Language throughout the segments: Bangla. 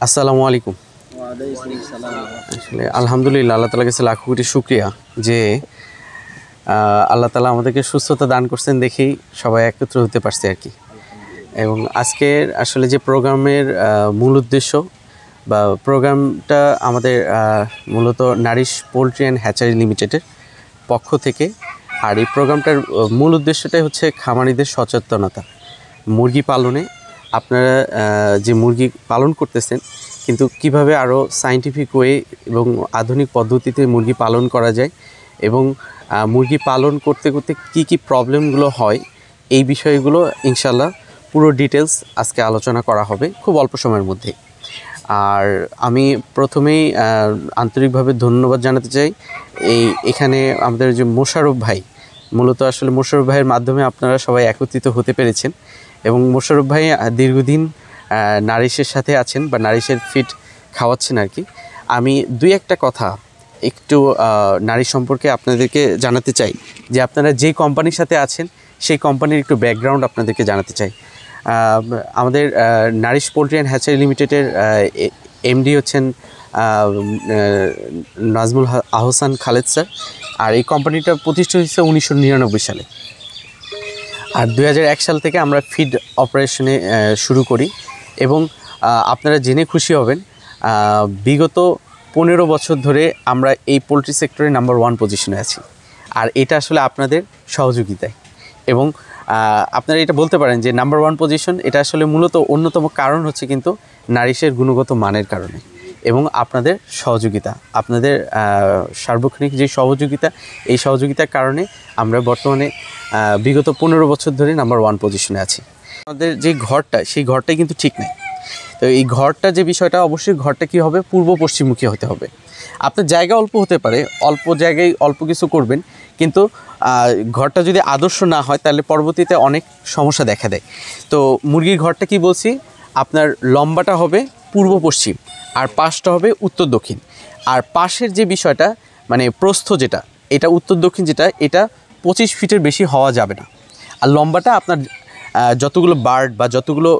আসসালামু আলাইকুম। আসলে আলহামদুলিল্লাহ, আল্লাহ তাআলার কাছে লাখো কোটি শুকরিয়া যে আল্লাহ তাআলা আমাদেরকে সুস্থতা দান করছেন দেখেই সবাই একত্র হতে পারছে আর কি। এবং আজকের আসলে যে প্রোগ্রামের মূল উদ্দেশ্য বা প্রোগ্রামটা আমাদের মূলত নারিশ পোলট্রি অ্যান্ড হ্যাচারি লিমিটেডের পক্ষ থেকে। আর এই প্রোগ্রামটার মূল উদ্দেশ্যটাই হচ্ছে খামারিদের সচেতনতা। মুরগি পালনে আপনারা যে মুরগি পালন করতেছেন, কিন্তু কিভাবে আরও সায়েন্টিফিক ওয়ে এবং আধুনিক পদ্ধতিতে মুরগি পালন করা যায় এবং মুরগি পালন করতে করতে কি কি প্রবলেমগুলো হয়, এই বিষয়গুলো ইনশাল্লাহ পুরো ডিটেলস আজকে আলোচনা করা হবে খুব অল্প সময়ের মধ্যে। আর আমি প্রথমেই আন্তরিকভাবে ধন্যবাদ জানাতে চাই এখানে আমাদের যে মোশাররফ ভাই, মূলত আসলে মোশাররফ ভাইয়ের মাধ্যমে আপনারা সবাই একত্রিত হতে পেরেছেন। এবং মোশাররফ ভাই দীর্ঘদিন নারিশের সাথে আছেন বা নারিশের ফিড খাওয়াচ্ছেন আর কি। আমি দুই একটা কথা একটু নারী সম্পর্কে আপনাদেরকে জানাতে চাই, যে আপনারা যেই কোম্পানির সাথে আছেন সেই কোম্পানির একটু ব্যাকগ্রাউন্ড আপনাদেরকে জানাতে চাই। আমাদের নারিশ পোলট্রি অ্যান্ড হ্যাচারি লিমিটেডের এমডি হচ্ছেন নাজমুল আহসান খালেদ স্যার। আর এই কোম্পানিটা প্রতিষ্ঠা হয়েছে 1999 সালে। আর 2001 সাল থেকে আমরা ফিড অপারেশনে শুরু করি। এবং আপনারা জেনে খুশি হবেন, বিগত 15 বছর ধরে আমরা এই পোলট্রি সেক্টরে নাম্বার 1 পজিশনে আছি। আর এটা আসলে আপনাদের সহযোগিতায়। এবং আপনারা এটা বলতে পারেন যে নাম্বার 1 পজিশন, এটা আসলে মূলত অন্যতম কারণ হচ্ছে কিন্তু নারিশের গুণগত মানের কারণে এবং আপনাদের সহযোগিতা, আপনাদের সার্বক্ষণিক যে সহযোগিতা, এই সহযোগিতার কারণে আমরা বর্তমানে বিগত 15 বছর ধরে নাম্বার 1 পজিশনে আছি। আমাদের যে ঘরটা, সেই ঘরটাই কিন্তু ঠিক নেই। তো এই ঘরটা যে বিষয়টা, অবশ্যই ঘরটা কী হবে, পূর্ব পশ্চিমমুখী হতে হবে। আপনার জায়গা অল্প হতে পারে, অল্প জায়গায় অল্প কিছু করবেন, কিন্তু ঘরটা যদি আদর্শ না হয় তাহলে পরবর্তীতে অনেক সমস্যা দেখা দেয়। তো মুরগির ঘরটা কি বলছি, আপনার লম্বাটা হবে পূর্ব পশ্চিম আর পাশটা হবে উত্তর দক্ষিণ। আর পাশের যে বিষয়টা মানে প্রস্থ যেটা, এটা উত্তর দক্ষিণ যেটা, এটা 25 ফিটের বেশি হওয়া যাবে না। আর লম্বাটা আপনার যতগুলো বার্ড বা যতগুলো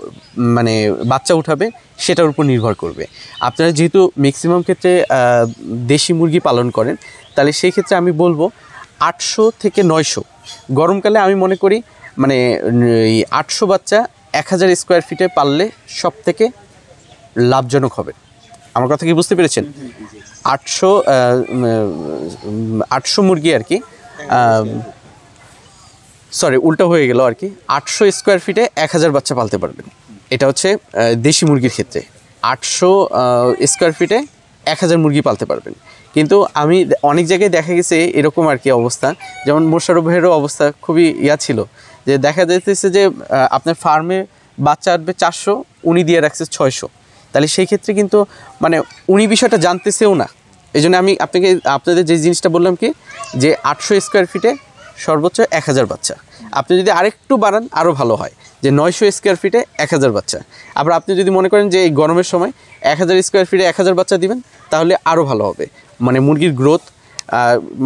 মানে বাচ্চা উঠাবে সেটার উপর নির্ভর করবে। আপনারা যেহেতু ম্যাক্সিমাম ক্ষেত্রে দেশি মুরগি পালন করেন, তাহলে সেই ক্ষেত্রে আমি বলবো 800 থেকে 900। গরমকালে আমি মনে করি মানে এই 800 বাচ্চা 1000 স্কোয়ার ফিটে পাললে সব থেকে লাভজনক হবে। আমার কথা কি বুঝতে পেরেছেন? 800 মুরগি আর কি, সরি উল্টা হয়ে গেল আর কি। 800 স্কোয়ার ফিটে 1000 বাচ্চা পালতে পারবেন। এটা হচ্ছে দেশি মুরগির ক্ষেত্রে। 800 স্কোয়ার ফিটে 1000 মুরগি পালতে পারবেন। কিন্তু আমি অনেক জায়গায় দেখা গেছে এরকম আর কি অবস্থা, যেমন মোশাররফ ভাইয়েরও অবস্থা খুবই ছিল, যে দেখা যাইতেছে যে আপনার ফার্মে বাচ্চা আসবে 400, উনি দিয়ে রাখছে 600। তাহলে সেই ক্ষেত্রে কিন্তু মানে উনি বিষয়টা জানতেছেও না। এই জন্য আমি আপনাদের যে জিনিসটা বললাম কি, যে 800 স্কোয়ার ফিটে সর্বোচ্চ 1000 বাচ্চা। আপনি যদি আরেকটু বাড়ান আরও ভালো হয়, যে 900 স্কোয়ার ফিটে 1000 বাচ্চা। আবার আপনি যদি মনে করেন যে এই গরমের সময় 1000 স্কোয়ার ফিটে 1000 বাচ্চা দিবেন, তাহলে আরও ভালো হবে। মানে মুরগির গ্রোথ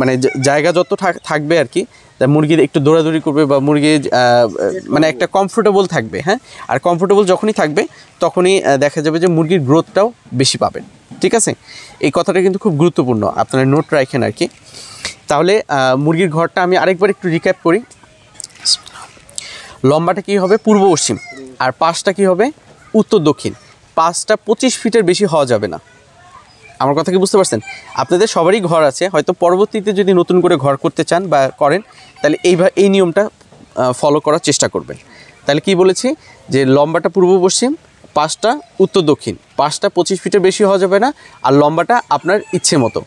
মানে জায়গা যত থাকবে আর কি, তা মুরগির একটু দৌড়াদৌড়ি করবে বা মুরগির মানে একটা কমফোর্টেবল থাকবে। হ্যাঁ, আর কমফোর্টেবল যখনই থাকবে তখনই দেখা যাবে যে মুরগির গ্রোথটাও বেশি পাবেন। ঠিক আছে, এই কথাটা কিন্তু খুব গুরুত্বপূর্ণ, আপনারা নোট রাখেন আর কি। তাহলে মুরগির ঘরটা আমি আরেকবার একটু রিক্যাপ করি। লম্বাটা কী হবে, পূর্ব পশ্চিম, আর পাশটা কী হবে, উত্তর দক্ষিণ। পাশটা 25 ফিটের বেশি হওয়া যাবে না। আমার কথা কি বুঝতে পারছেন? আপনাদের সবারই ঘর আছে, হয়তো পরবর্তীতে যদি নতুন করে ঘর করতে চান বা করেন, তাহলে এই নিয়মটা ফলো করার চেষ্টা করবেন। তাহলে কি বলেছি, যে লম্বাটা পূর্ব পশ্চিম, পাশটা উত্তর দক্ষিণ। পাশটা 25 ফিটের বেশি হওয়া যাবে না, আর লম্বাটা আপনার ইচ্ছে মতো,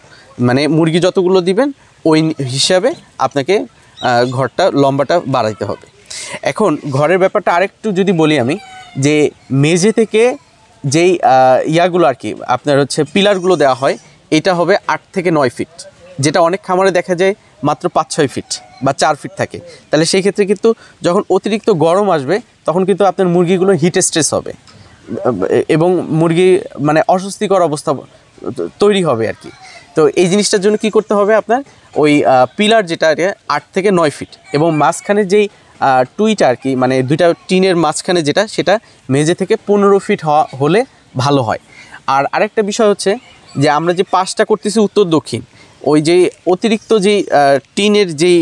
মানে মুরগি যতগুলো দিবেন ওই হিসাবে আপনাকে ঘরটা লম্বাটা বাড়াইতে হবে। এখন ঘরের ব্যাপারটা আরেকটু যদি বলি আমি, যে মেঝে থেকে যেই ইয়াগুলো আর কি আপনার হচ্ছে পিলারগুলো দেওয়া হয়, এটা হবে 8 থেকে 9 ফিট, যেটা অনেক খামারে দেখা যায় মাত্র 5-6 ফিট বা 4 ফিট থাকে। তাহলে সেই ক্ষেত্রে কিন্তু যখন অতিরিক্ত গরম আসবে তখন কিন্তু আপনার মুরগিগুলো হিট স্ট্রেস হবে এবং মুরগি মানে অস্বস্তিকর অবস্থা তৈরি হবে আর কি। তো এই জিনিসটার জন্য কি করতে হবে, আপনার ওই পিলার যেটা 8 থেকে 9 ফিট এবং মাঝখানে যেই টুইটা আর কি, মানে দুইটা টিনের মাঝখানে যেটা, সেটা মেঝে থেকে 15 ফিট হলে ভালো হয়। আর আরেকটা বিষয় হচ্ছে যে আমরা যে পাশটা করতেছি উত্তর দক্ষিণ, ওই যে অতিরিক্ত যেই টিনের যেই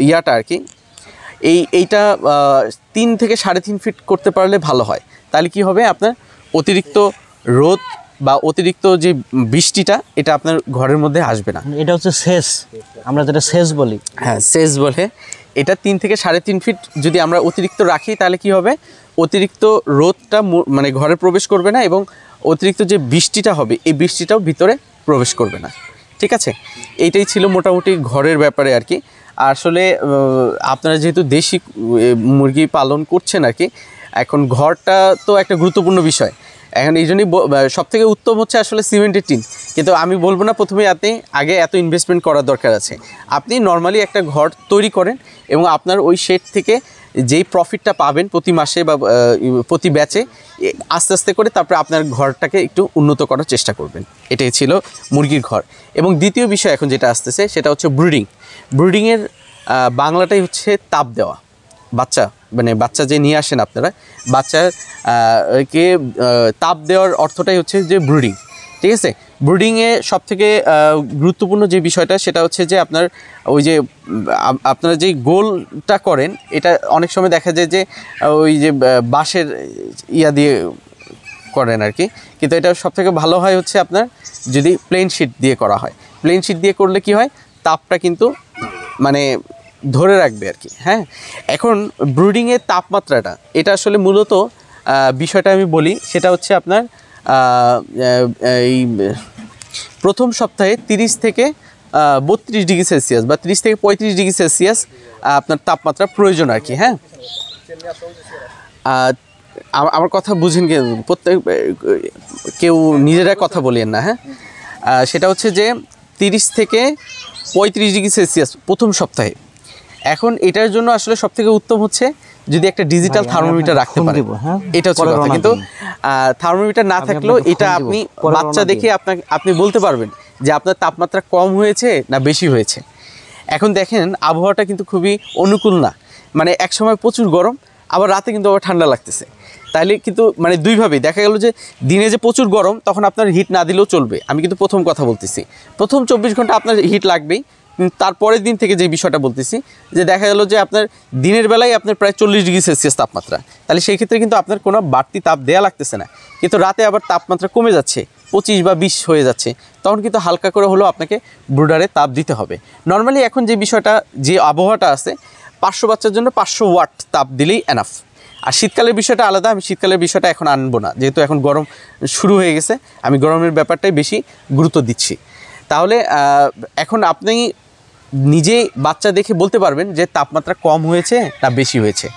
ইয়াটা আর কি, এইটা 3 থেকে 3.5 ফিট করতে পারলে ভালো হয়। তাহলে কি হবে, আপনার অতিরিক্ত রোদ বা অতিরিক্ত যে বৃষ্টিটা এটা আপনার ঘরের মধ্যে আসবে না। এটা হচ্ছে সেচ, আমরা যেটা সেচ বলি। হ্যাঁ, সেচ বলে। এটা 3 থেকে 3.5 ফিট যদি আমরা অতিরিক্ত রাখি তাহলে কি হবে, অতিরিক্ত রোদটা মানে ঘরে প্রবেশ করবে না এবং অতিরিক্ত যে বৃষ্টিটা হবে এই বৃষ্টিটাও ভিতরে প্রবেশ করবে না। ঠিক আছে, এইটাই ছিল মোটামুটি ঘরের ব্যাপারে আর কি। আসলে আপনারা যেহেতু দেশি মুরগি পালন করছেন আর কি, এখন ঘরটা তো একটা গুরুত্বপূর্ণ বিষয়। এখন এই জন্যই সবথেকে উত্তম হচ্ছে আসলে সিমেন্টের টিন, কিন্তু আমি বলবো না প্রথমে আপনি আগে এত ইনভেস্টমেন্ট করার দরকার আছে। আপনি নর্মালি একটা ঘর তৈরি করেন এবং আপনার ওই শেড থেকে যেই প্রফিটটা পাবেন প্রতি মাসে বা প্রতি ব্যাচে আস্তে আস্তে করে তারপরে আপনার ঘরটাকে একটু উন্নত করার চেষ্টা করবেন। এটাই ছিল মুরগির ঘর। এবং দ্বিতীয় বিষয় এখন যেটা আসতেছে সেটা হচ্ছে ব্রিডিং। ব্রিডিংয়ের বাংলাটাই হচ্ছে তাপ দেওয়া। বাচ্চা মানে বাচ্চা যে নিয়ে আসেন আপনারা, বাচ্চার কে তাপ দেওয়ার অর্থটাই হচ্ছে যে ব্রিডিং। ঠিক আছে, ব্রিডিংয়ে সবথেকে গুরুত্বপূর্ণ যে বিষয়টা সেটা হচ্ছে যে আপনার ওই যে আপনারা যেই গোলটা করেন এটা অনেক সময় দেখা যায় যে ওই যে বাঁশের ইয়া দিয়ে করেন আর কি, কিন্তু এটা সবথেকে ভালো হয় হচ্ছে আপনার যদি প্লেন শিট দিয়ে করা হয়। প্লেন শিট দিয়ে করলে কি হয়, তাপটা কিন্তু মানে ধরে রাখবে আর কি। হ্যাঁ, এখন ব্রিডিংয়ের তাপমাত্রাটা এটা আসলে মূলত বিষয়টা আমি বলি, সেটা হচ্ছে আপনার এই প্রথম সপ্তাহে 30 থেকে 32 ডিগ্রি সেলসিয়াস বা 30 থেকে 35 ডিগ্রি সেলসিয়াস আপনার তাপমাত্রা প্রয়োজন আর কি। হ্যাঁ, আমার কথা বুঝেন, প্রত্যেক কেউ নিজেরা কথা বলেন না। হ্যাঁ, সেটা হচ্ছে যে 30 থেকে 35 ডিগ্রি সেলসিয়াস প্রথম সপ্তাহে। এখন এটার জন্য আসলে সবথেকে উত্তম হচ্ছে যদি একটা ডিজিটাল থার্মোমিটার রাখতে পারেন। এটা হচ্ছে কথা, কিন্তু থার্মোমিটার না থাকলেও এটা আপনি বাচ্চা দেখে আপনি বলতে পারবেন যে আপনার তাপমাত্রা কম হয়েছে না বেশি হয়েছে। এখন দেখেন আবহাওয়াটা কিন্তু খুবই অনুকূল না, মানে এক সময় প্রচুর গরম আবার রাতে কিন্তু আবার ঠান্ডা লাগতেছে। তাহলে কিন্তু মানে দুইভাবেই দেখা গেল যে দিনে যে প্রচুর গরম তখন আপনার হিট না দিলেও চলবে। আমি কিন্তু প্রথম কথা বলতেছি, প্রথম 24 ঘন্টা আপনার হিট লাগবেই। তারপরের দিন থেকে যে বিষয়টা বলতেছি যে দেখা গেল যে আপনার দিনের বেলায় আপনার প্রায় 40 ডিগ্রি সেলসিয়াস তাপমাত্রা, তাহলে সেই ক্ষেত্রে কিন্তু আপনার কোনো বাড়তি তাপ দেওয়া লাগতেছে না, কিন্তু রাতে আবার তাপমাত্রা কমে যাচ্ছে 25 বা 20 হয়ে যাচ্ছে, তখন কিন্তু হালকা করে হলেও আপনাকে ব্রুডারে তাপ দিতে হবে। নর্মালি এখন যে বিষয়টা যে আবহাওয়াটা আছে 500 বাচ্চার জন্য 500 ওয়াট তাপ দিলেই এনাফ। আর শীতকালের বিষয়টা আলাদা, আমি শীতকালের বিষয়টা এখন আনবো না, যেহেতু এখন গরম শুরু হয়ে গেছে, আমি গরমের ব্যাপারটাই বেশি গুরুত্ব দিচ্ছি। তাহলে এখন আপনি নিজে বাচ্চা দেখে বলতে পারবেন যে তাপমাত্রা কম হয়েছে না বেশি হয়েছে।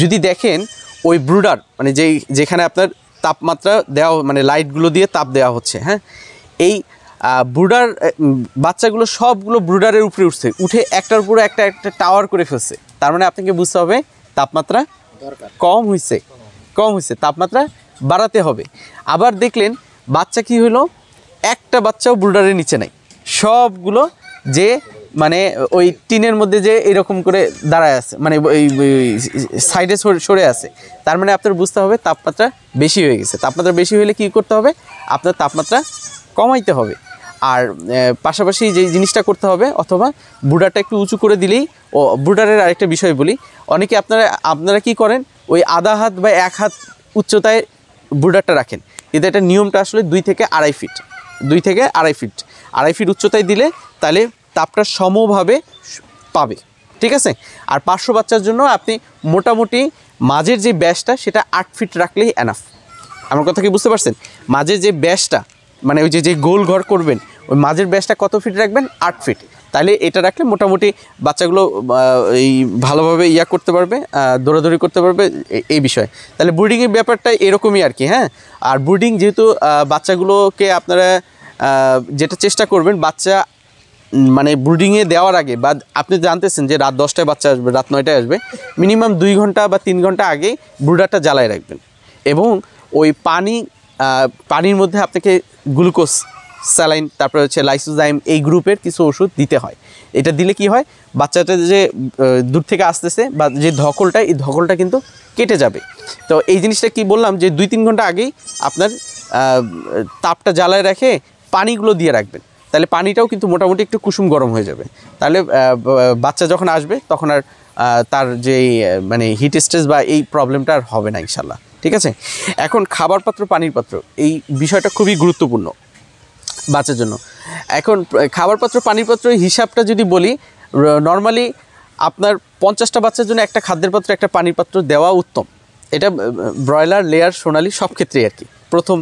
যদি দেখেন ওই ব্রুডার মানে যেখানে আপনার তাপমাত্রা দেওয়া মানে লাইটগুলো দিয়ে তাপ দেওয়া হচ্ছে, হ্যাঁ, এই ব্রুডার বাচ্চাগুলো সবগুলো ব্রুডারের উপরে উঠে একটার উপরে একটা টাওয়ার করে ফেলছে, তার মানে আপনাকে বুঝতে হবে তাপমাত্রা কম হয়েছে, তাপমাত্রা বাড়াতে হবে। আবার দেখলেন বাচ্চা কি হলো, একটা বাচ্চাও ব্রুডারের নিচে নাই, সবগুলো যে মানে ওই টিনের মধ্যে যে এরকম করে দাঁড়ায় আছে, মানে ওই সাইডে সরে আছে, তার মানে আপনার বুঝতে হবে তাপমাত্রা বেশি হয়ে গেছে। তাপমাত্রা বেশি হলে কি করতে হবে, আপনার তাপমাত্রা কমাইতে হবে। আর পাশাপাশি যে জিনিসটা করতে হবে, অথবা ব্রুডারটা একটু উঁচু করে দিলেই। ও ব্রুডারের আরেকটা বিষয় বলি, অনেকে আপনারা কি করেন ওই আধা হাত বা 1 হাত উচ্চতায় ব্রুডারটা রাখেন, কিন্তু এটা নিয়মটা আসলে 2 থেকে আড়াই ফিট 2.5 ফিট উচ্চতায় দিলে তাহলে তাপটা সমভাবে পাবে। ঠিক আছে, আর 500 বাচ্চার জন্য আপনি মোটামুটি মাঝের যে ব্যাসটা সেটা 8 ফিট রাখলেই এনাফ। আমার কথা কি বুঝতে পারছেন? মাঝের যে ব্যাসটা মানে ওই যে গোল ঘর করবেন ওই মাঝের ব্যাসটা কত ফিট রাখবেন, 8 ফিট। তাহলে এটা রাখলে মোটামুটি বাচ্চাগুলো এই ভালোভাবে করতে পারবে, দৌড়াদৌড়ি করতে পারবে এই বিষয়ে। তাহলে ব্রিডিংয়ের ব্যাপারটা এরকমই আর কি। হ্যাঁ, আর ব্রিডিং যেহেতু বাচ্চাগুলোকে আপনারা যেটা চেষ্টা করবেন, বাচ্চা মানে ব্রিডিংয়ে দেওয়ার আগে বা আপনি জানতেছেন যে রাত 10টায় বাচ্চা আসবে, রাত 9টায় আসবে, মিনিমাম 2 ঘন্টা বা 3 ঘন্টা আগে ব্রুডারটা জ্বালায় রাখবেন। এবং ওই পানির মধ্যে আপনাকে গ্লুকোজ স্যালাইন, তারপরে হচ্ছে লাইসোজাইম, এই গ্রুপের কিছু ওষুধ দিতে হয়। এটা দিলে কি হয়, বাচ্চাটা যে দূর থেকে আসতেছে বা যে ধকলটা, এই ধকলটা কিন্তু কেটে যাবে। তো এই জিনিসটা কি বললাম যে 2-3 ঘন্টা আগেই আপনার তাপটা জ্বালায় রেখে পানিগুলো দিয়ে রাখবেন, তাহলে পানিটাও কিন্তু মোটামুটি একটু কুসুম গরম হয়ে যাবে। তাহলে বাচ্চা যখন আসবে তখন আর তার যে মানে হিট স্ট্রেস বা এই প্রবলেমটা আর হবে না ইনশাল্লাহ। ঠিক আছে, এখন খাবার পাত্র, পানির পাত্র, এই বিষয়টা খুবই গুরুত্বপূর্ণ বাচ্চার জন্য। এখন খাবার পাত্র, পানির পাত্র হিসাবটা যদি বলি, নর্মালি আপনার 50টা বাচ্চার জন্য একটা খাদ্যের পাত্র, একটা পানির পাত্র দেওয়া উত্তম। এটা ব্রয়লার, লেয়ার, সোনালি সব ক্ষেত্রেই আর কি, প্রথম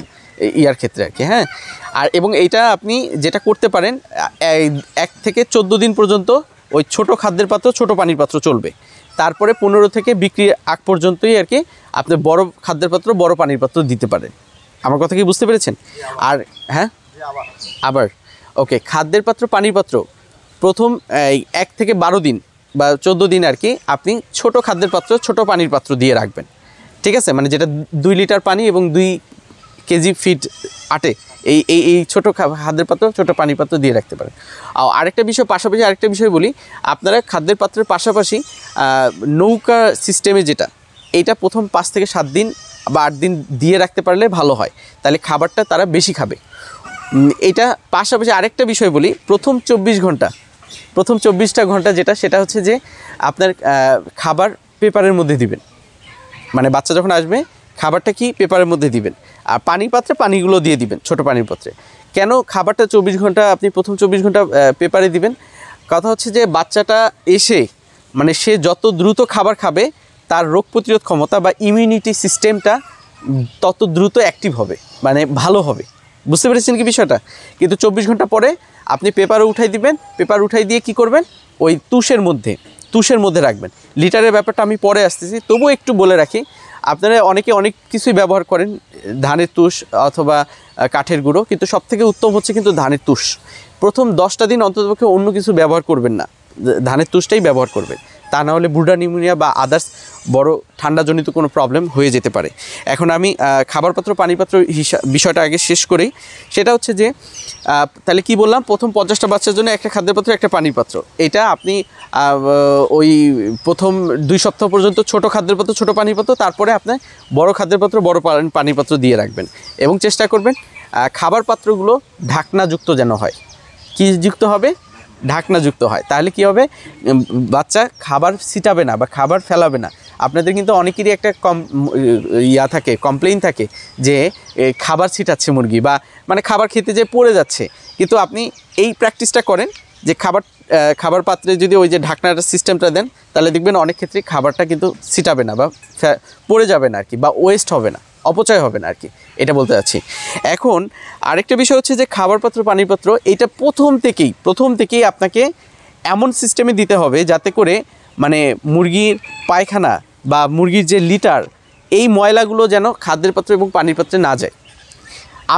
ইয়ার ক্ষেত্রে আর কি। হ্যাঁ, আর এবং এইটা আপনি যেটা করতে পারেন, 1 থেকে 14 দিন পর্যন্ত ওই ছোট খাদ্যের পাত্র, ছোট পানির পাত্র চলবে। তারপরে 15 থেকে বিক্রির আগ পর্যন্তই আর কি আপনি বড় খাদ্যের পাত্র, বড় পানির পাত্র দিতে পারেন। আমার কথা কি বুঝতে পেরেছেন? আর হ্যাঁ, আবার ওকে, খাদ্যের পাত্র, পানির পাত্র প্রথম 1 থেকে 12 দিন বা 14 দিন আর কি আপনি ছোট খাদ্যের পাত্র, ছোট পানির পাত্র দিয়ে রাখবেন। ঠিক আছে, মানে যেটা 2 লিটার পানি এবং 2 কেজি ফিড আটে, এই ছোটো খাদ্যের পাত্র, ছোটো পানির পাত্র দিয়ে রাখতে পারেন। আরেকটা বিষয়, পাশাপাশি আরেকটা বিষয় বলি, আপনারা খাদ্যের পাত্রের পাশাপাশি নৌকা সিস্টেমে যেটা, এইটা প্রথম 5 থেকে 7 দিন বা 8 দিন দিয়ে রাখতে পারলে ভালো হয়, তাহলে খাবারটা তারা বেশি খাবে। এটা পাশাপাশি আরেকটা বিষয় বলি, প্রথম 24টা ঘন্টা যেটা, সেটা হচ্ছে যে আপনার খাবার পেপারের মধ্যে দিবেন। মানে বাচ্চা যখন আসবে খাবারটা কি পেপারের মধ্যে দিবেন, আর পানির পাত্রে পানিগুলো দিয়ে দিবেন ছোট পানির পাত্রে। কেন খাবারটা 24 ঘন্টা আপনি প্রথম 24 ঘন্টা পেপারে দিবেন? কথা হচ্ছে যে বাচ্চাটা এসে মানে সে যত দ্রুত খাবার খাবে, তার রোগ প্রতিরোধ ক্ষমতা বা ইমিউনিটি সিস্টেমটা তত দ্রুত অ্যাক্টিভ হবে, মানে ভালো হবে। বুঝতে পেরেছেন কি বিষয়টা? কিন্তু 24 ঘন্টা পরে আপনি পেপারে উঠাই দিবেন, পেপার উঠাই দিয়ে কি করবেন, ওই তুষের মধ্যে রাখবেন। লিটারের ব্যাপারটা আমি পরে আসতেছি, তবুও একটু বলে রাখি, আপনারা অনেকে অনেক কিছুই ব্যবহার করেন, ধানের তুষ অথবা কাঠের গুঁড়ো, কিন্তু সবথেকে উত্তম হচ্ছে কিন্তু ধানের তুষ। প্রথম 10টা দিন অন্ততপক্ষে অন্য কিছু ব্যবহার করবেন না, ধানের তুষটাই ব্যবহার করবেন, তা না হলে ব্রুডার নিউমোনিয়া বা আদার্স বড় ঠান্ডাজনিত কোনো প্রবলেম হয়ে যেতে পারে। এখন আমি খাবার পাত্র, পানি পাত্র বিষয়টা আগে শেষ করি। সেটা হচ্ছে যে তাহলে কি বললাম, প্রথম 50টা বাচ্চার জন্য একটা খাদ্যের পাত্র, একটা পানির পাত্র। এটা আপনি ওই প্রথম 2 সপ্তাহ পর্যন্ত ছোট খাদ্যের পাত্র, ছোট পানির পাত্র, তারপরে আপনি বড় খাদ্যের পাত্র, বড় পানির পাত্র দিয়ে রাখবেন। এবং চেষ্টা করবেন খাবার পাত্রগুলো ঢাকনাযুক্ত যেন হয়। কি যুক্ত হবে? ঢাকনাযুক্ত হয়। তাহলে কি হবে, বাচ্চা খাবার ছিটাবে না বা খাবার ফেলাবে না। আপনাদের কিন্তু অনেকেরই একটা কমপ্লেইন থাকে যে খাবার ছিটাচ্ছে মুরগি, বা মানে খাবার খেতে যে পড়ে যাচ্ছে। কিন্তু আপনি এই প্র্যাকটিসটা করেন যে খাবার পাত্রে যদি ওই যে ঢাকনার সিস্টেমটা দেন, তাহলে দেখবেন অনেক ক্ষেত্রে খাবারটা কিন্তু ছিটাবে না বা পড়ে যাবে না আর কি, বা ওয়েস্ট হবে না, অপচয় হবে না আর কি, এটা বলতে চাচ্ছি। এখন আরেকটা বিষয় হচ্ছে যে খাবার পাত্র, পানির পাত্র, এইটা প্রথম থেকেই আপনাকে এমন সিস্টেমে দিতে হবে যাতে করে মানে মুরগির পায়খানা বা মুরগির যে লিটার, এই ময়লাগুলো যেন খাদ্যের পাত্র এবং পানির পাত্রে না যায়।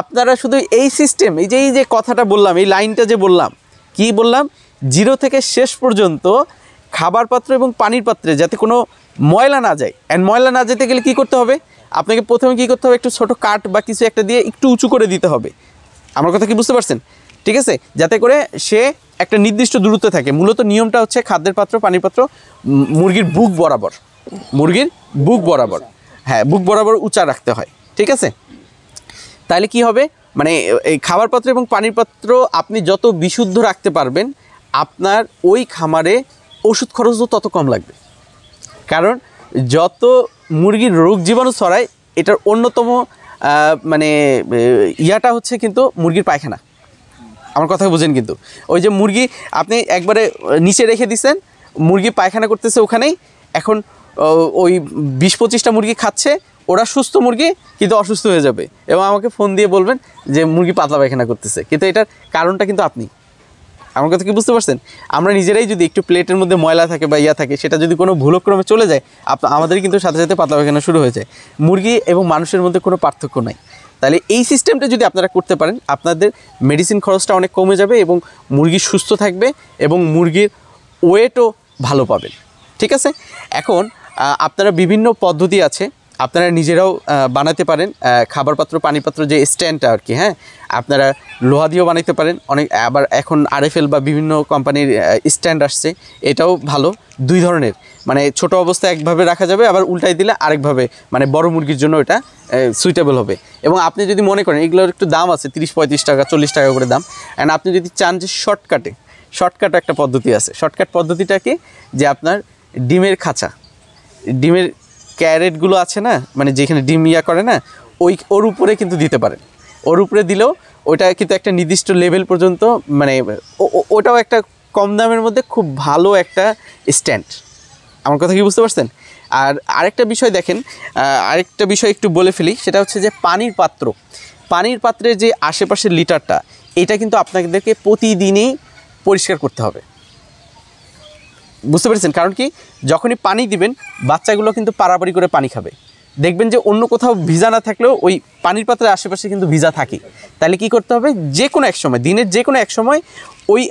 আপনারা শুধু এই সিস্টেম, এই যে কথাটা বললাম, এই লাইনটা যে বললাম, কি বললাম, 0 থেকে শেষ পর্যন্ত খাবার পাত্র এবং পানির পাত্রে যাতে কোনো ময়লা না যায়। অ্যান্ড ময়লা না যেতে গেলে কী করতে হবে, আপনাকে প্রথমে কী করতে হবে, একটু ছোটো কাঠ বা কিছু একটা দিয়ে একটু উঁচু করে দিতে হবে। আমার কথা কি বুঝতে পারছেন? ঠিক আছে, যাতে করে সে একটা নির্দিষ্ট দূরত্বে থাকে। মূলত নিয়মটা হচ্ছে খাদ্যের পাত্র, পানির পাত্র মুরগির বুক বরাবর, হ্যাঁ, বুক বরাবর উঁচা রাখতে হয়। ঠিক আছে, তাহলে কি হবে, মানে এই খাবার পাত্র এবং পানির পাত্র আপনি যত বিশুদ্ধ রাখতে পারবেন, আপনার ওই খামারে ওষুধ খরচও তত কম লাগবে। কারণ যত মুরগির রোগ জীবাণু ছড়ায়, এটার অন্যতম মানে ইয়াটা হচ্ছে কিন্তু মুরগির পায়খানা। আমার কথা বুঝেন? কিন্তু ওই যে মুরগি আপনি একবারে নিচে রেখে দিচ্ছেন, মুরগি পায়খানা করতেছে ওখানেই, এখন ওই 20-25টা মুরগি খাচ্ছে, ওরা সুস্থ মুরগি কিন্তু অসুস্থ হয়ে যাবে, এবং আমাকে ফোন দিয়ে বলবেন যে মুরগি পাতলা পায়খানা করতেছে, কিন্তু এটার কারণটা কিন্তু আপনি। আমার কথা কি বুঝতে পারছেন? আমরা নিজেরাই যদি একটু প্লেটের মধ্যে ময়লা থাকে বা থাকে, সেটা যদি কোনো ভুলক্রমে চলে যায়, আমাদেরই কিন্তু সাথে সাথে পাতলা পায়খানা শুরু হয়ে যায়। মুরগি এবং মানুষের মধ্যে কোনো পার্থক্য নাই। তাহলে এই সিস্টেমটা যদি আপনারা করতে পারেন, আপনাদের মেডিসিন খরচটা অনেক কমে যাবে এবং মুরগি সুস্থ থাকবে এবং মুরগির ওয়েটও ভালো পাবেন। ঠিক আছে, এখন আপনারা বিভিন্ন পদ্ধতি আছে, আপনারা নিজেরাও বানাতে পারেন খাবার পাত্র পানি পাত্র যে স্ট্যান্ডটা আর কি, হ্যাঁ আপনারা লোহা দিয়েও বানাতে পারেন, অনেক আবার এখন RFL বা বিভিন্ন কোম্পানির স্ট্যান্ড আসছে, এটাও ভালো। দুই ধরনের, মানে ছোট অবস্থায় একভাবে রাখা যাবে, আবার উল্টাই দিলে আরেকভাবে, মানে বড় মুরগির জন্য এটা সুইটেবল হবে। এবং আপনি যদি মনে করেন এগুলোর একটু দাম আছে 30-35 টাকা 40 টাকা করে দাম, অ্যান্ড আপনি যদি চান যে শর্টকাট একটা পদ্ধতি আছে। শর্টকাট পদ্ধতিটা কি, যে আপনার ডিমের খাঁচা, ডিমের ক্যারেটগুলো আছে না, মানে যেখানে ডিম ইয়া করে না, ওর উপরে কিন্তু দিতে পারেন। ওর উপরে দিলেও ওটা কিন্তু একটা নির্দিষ্ট লেভেল পর্যন্ত, মানে ওটাও একটা কম দামের মধ্যে খুব ভালো একটা স্ট্যান্ড। আমার কথা কি বুঝতে পারছেন? আর আরেকটা বিষয় দেখেন, আরেকটা বিষয় একটু বলে ফেলি, সেটা হচ্ছে যে পানির পাত্রের যে আশেপাশের লিটারটা, এটা কিন্তু আপনাদেরকে প্রতিদিনই পরিষ্কার করতে হবে। বুঝতে পেরেছেন? কারণ কি, যখনই পানি দিবেন বাচ্চাগুলো কিন্তু পাড়াপাড়ি করে পানি খাবে। দেখবেন যে অন্য কোথাও ভিজা না থাকলেও ওই পানির পাত্রের আশেপাশে কিন্তু ভিজা থাকে। তাহলে কি করতে হবে, যে কোনো এক সময়, দিনের যে কোনো এক সময় ওই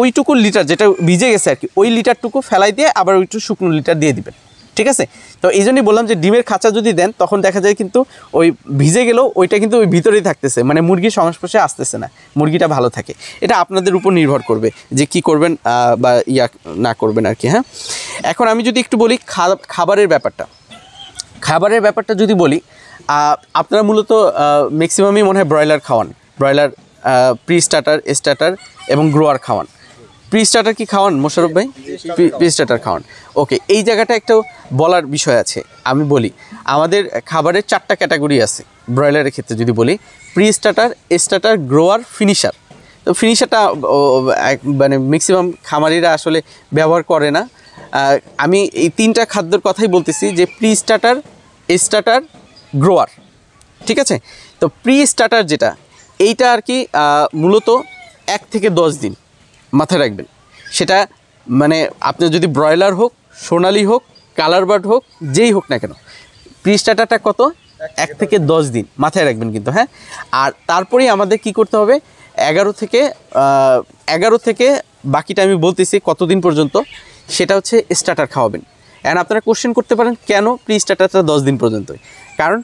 ওইটুকু লিটার যেটা ভিজে গেছে আর কি, ওই লিটারটুকু ফেলাই দিয়ে আবার ওইটু শুকনো লিটার দিয়ে দিবেন। ঠিক আছে? তো এই জন্যই বললাম যে ডিমের খাঁচা যদি দেন, তখন দেখা যায় কিন্তু ওই ভিজে গেলেও ওইটা কিন্তু ওই ভিতরেই থাকতেছে, মানে মুরগির সংস্পর্শে আসতেছে না, মুরগিটা ভালো থাকে। এটা আপনাদের উপর নির্ভর করবে যে কি করবেন বা ইয়া না করবেন আর কি। হ্যাঁ, এখন আমি যদি একটু বলি খাবারের ব্যাপারটা যদি বলি, আপনারা মূলত ম্যাক্সিমামই মনে হয় ব্রয়লার খাওয়ান, ব্রয়লার প্রি স্টার্টার এবং গ্রোয়ার খাওয়ান। প্রি স্টার্টার কি খাওয়ান মোশারফ ভাই? প্রি স্টার্টার খাওয়ান। ওকে, এই জায়গাটা একটা বলার বিষয় আছে, আমি বলি। আমাদের খাবারের 4টা ক্যাটাগরি আছে ব্রয়লারের ক্ষেত্রে যদি বলি, প্রি স্টার্টার, গ্রোয়ার, ফিনিশার। তো ফিনিশারটা মানে ম্যাক্সিমাম খামারিরা আসলে ব্যবহার করে না। আমি এই 3টা খাদ্যর কথাই বলতেছি, যে প্রি স্টার্টার, গ্রোয়ার। ঠিক আছে? তো প্রি স্টার্টার যেটা, এইটা আর কি মূলত 1 থেকে 10 দিন মাথায় রাখবেন। সেটা মানে আপনার যদি ব্রয়লার হোক, সোনালি হোক, কালার বার্ড হোক, যেই হোক না কেন, প্রি স্টার্টারটা কত? 1 থেকে 10 দিন মাথায় রাখবেন কিন্তু। হ্যাঁ, আর তারপরেই আমাদের কি করতে হবে, 11 থেকে বাকিটা আমি বলতেছি কতদিন পর্যন্ত, সেটা হচ্ছে স্টার্টার খাওয়াবেন। অ্যান্ড আপনারা কোশ্চেন করতে পারেন কেন প্রি স্টার্টারটা 10 দিন পর্যন্ত? কারণ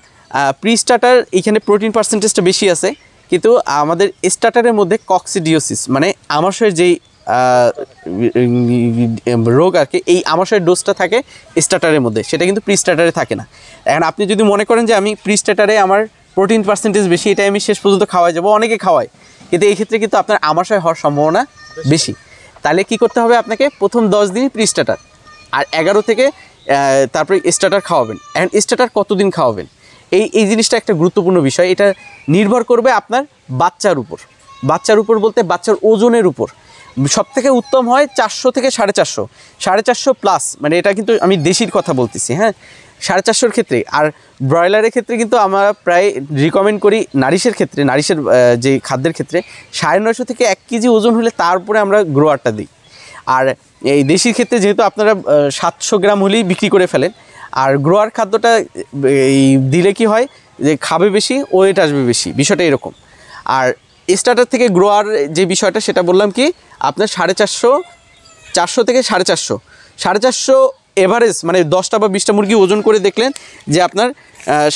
প্রি স্টার্টার এইখানে প্রোটিন পার্সেন্টেজটা বেশি আছে, কিন্তু আমাদের স্টার্টারের মধ্যে কক্সিডিওসিস, মানে আমাশয়ের যেই রোগ আর কি, এই আমাশয়ের ডোজটা থাকে স্টার্টারের মধ্যে, সেটা কিন্তু প্রি স্টার্টারে থাকে না। এখন আপনি যদি মনে করেন যে আমি প্রি স্টার্টারে আমার প্রোটিন পার্সেন্টেজ বেশি, এটা আমি শেষ পর্যন্ত খাওয়াই যাবো, অনেকে খাওয়ায়, কিন্তু এই ক্ষেত্রে কিন্তু আপনার আমাশয় হওয়ার সম্ভাবনা বেশি। তাহলে কি করতে হবে, আপনাকে প্রথম 10 দিনই প্রি স্টার্টার, আর 11 থেকে তারপরে স্টার্টার খাওয়াবেন। এখন স্টার্টার কতদিন খাওয়াবেন, এই জিনিসটা একটা গুরুত্বপূর্ণ বিষয়। এটা নির্ভর করবে আপনার বাচ্চার উপর বলতে বাচ্চার ওজনের উপর। সবথেকে উত্তম হয় 400 থেকে 450 প্লাস, মানে এটা কিন্তু আমি দেশির কথা বলতেছি। হ্যাঁ, 450-র ক্ষেত্রে। আর ব্রয়লারের ক্ষেত্রে কিন্তু আমরা প্রায় রিকমেন্ড করি, নারিশের যে খাদ্যের ক্ষেত্রে 950 থেকে 1 কেজি ওজন হলে তারপরে আমরা গ্রোয়ারটা দিই। আর এই দেশির ক্ষেত্রে যেহেতু আপনারা 700 গ্রাম হলেই বিক্রি করে ফেলেন, আর গ্রোয়ার খাদ্যটা এই দিলে কি হয়, যে খাবে বেশি, ওয়েট আসবে বেশি, বিষয়টা এরকম। আর স্টার্টার থেকে গ্রোয়ার যে বিষয়টা, সেটা বললাম কি, আপনার 450 থেকে 450 এভারেজ, মানে 10টা বা 20টা মুরগি ওজন করে দেখলেন যে আপনার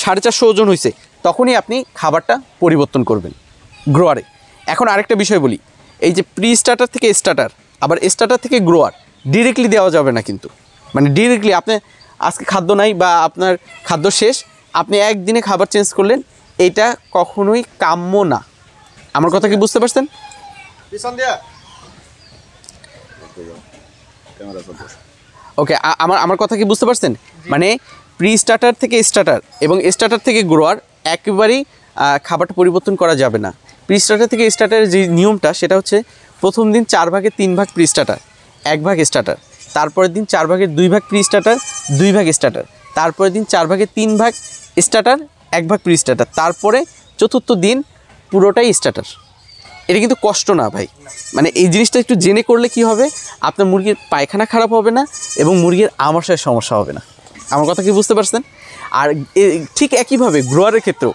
450 ওজন হয়েছে, তখনই আপনি খাবারটা পরিবর্তন করবেন গ্রোয়ারে। এখন আরেকটা বিষয় বলি, এই যে প্রি স্টার্টার থেকে স্টার্টার, আবার স্টার্টার থেকে গ্রোয়ার ডিরেক্টলি দেওয়া যাবে না কিন্তু, মানে ডিরেক্টলি আপনি আজকে খাদ্য নাই বা আপনার খাদ্য শেষ, আপনি একদিনে খাবার চেঞ্জ করলেন, এটা কখনোই কাম্য না। আমার কথা কি বুঝতে পারছেন? ওকে, আমার কথা কি বুঝতে পারছেন? মানে প্রি স্টার্টার থেকে স্টার্টার এবং স্টার্টার থেকে গ্রোয়ার একেবারেই খাবারটা পরিবর্তন করা যাবে না। প্রি স্টার্টার থেকে স্টার্টারের যে নিয়মটা, সেটা হচ্ছে প্রথম দিন 4 ভাগের 3 ভাগ প্রি স্টার্টার, 1 ভাগ স্টার্টার, তারপরের দিন 4 ভাগের 2 ভাগ প্রি স্টার্টার, 2 ভাগ স্টার্টার, তারপরের দিন 4 ভাগের 3 ভাগ স্টার্টার, 1 ভাগ প্রি স্টার্টার, তারপরে চতুর্থ দিন পুরোটাই স্টার্টার। এটা কিন্তু কষ্ট না ভাই, মানে এই জিনিসটা একটু জেনে করলে কি হবে, আপনার মুরগির পায়খানা খারাপ হবে না এবং মুরগির আমাশয়ের সমস্যা হবে না। আমার কথা কি বুঝতে পারছেন? আর ঠিক একইভাবে গ্রোয়ারের ক্ষেত্রেও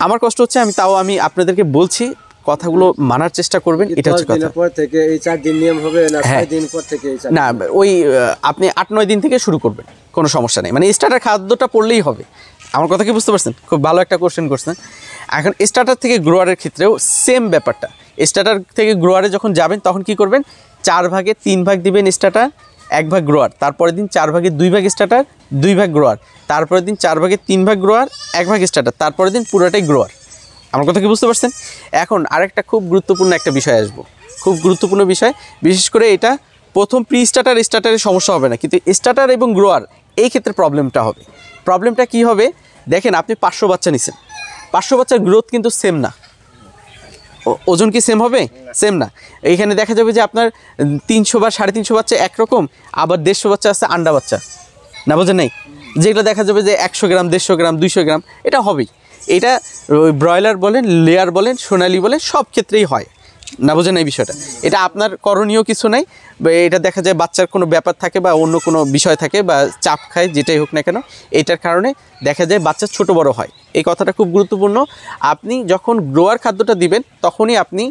আমার কষ্ট হচ্ছে, আমি আপনাদেরকে বলছি, কথাগুলো মানার চেষ্টা করবেন, এটা হচ্ছে কথা। পর থেকে এই 4 দিন নিয়ম হবে না, 6 দিন পর থেকে এই 4 না, ওই আপনি 8-9 দিন থেকে শুরু করবেন, কোনো সমস্যা নেই, মানে স্টার্টার খাদ্যটা পড়লেই হবে। আমার কথা কি বুঝতে পারছেন? খুব ভালো একটা কোশ্চেন করছেন। এখন স্টার্টার থেকে গ্রোয়ারের ক্ষেত্রেও সেম ব্যাপারটা। স্টার্টার থেকে গ্রোয়ারে যখন যাবেন তখন কি করবেন, 4 ভাগে 3 ভাগ দিবেন স্টার্টার, 1 ভাগ গ্রোয়ার, তারপরের দিন 4 ভাগে 2 ভাগ স্টার্টার, 2 ভাগ গ্রোয়ার, তারপরের দিন 4 ভাগে 3 ভাগ গ্রোয়ার, 1 ভাগ স্টার্টার, তারপরের দিন পুরোটাই গ্রোয়ার। আমার কথা কি বুঝতে পারছেন? এখন আরেকটা খুব গুরুত্বপূর্ণ একটা বিষয় আসবো, খুব গুরুত্বপূর্ণ বিষয়, বিশেষ করে এটা প্রথম প্রি স্টার্টারের সমস্যা হবে না, কিন্তু স্টার্টার এবং গ্রোয়ার এই ক্ষেত্রে প্রবলেমটা হবে। প্রবলেমটা কি হবে দেখেন, আপনি 500 বাচ্চা নিছেন, 500 বাচ্চার গ্রোথ কিন্তু সেম না। ওজন কি সেম হবে? সেম না। এইখানে দেখা যাবে যে আপনার 300 বা 350 বাচ্চা একরকম, আবার 150 বাচ্চা আছে আন্ডা বাচ্চা, না বোঝেন নাই? যেগুলো দেখা যাবে যে 100 গ্রাম, 150 গ্রাম, 200 গ্রাম, এটা হবেই। এটা ওই ব্রয়লার বলেন, লেয়ার বলেন, সোনালি বলেন, সব ক্ষেত্রেই হয়, না বোঝেন এই বিষয়টা। এটা আপনার করণীয় কিছু নাই, বা এটা দেখা যায় বাচ্চার কোনো ব্যাপার থাকে বা অন্য কোনো বিষয় থাকে বা চাপ খায়, যেটাই হোক না কেন, এটার কারণে দেখা যায় বাচ্চা ছোট বড় হয়। এই কথাটা খুব গুরুত্বপূর্ণ। আপনি যখন গ্রোয়ার খাদ্যটা দিবেন তখনই আপনি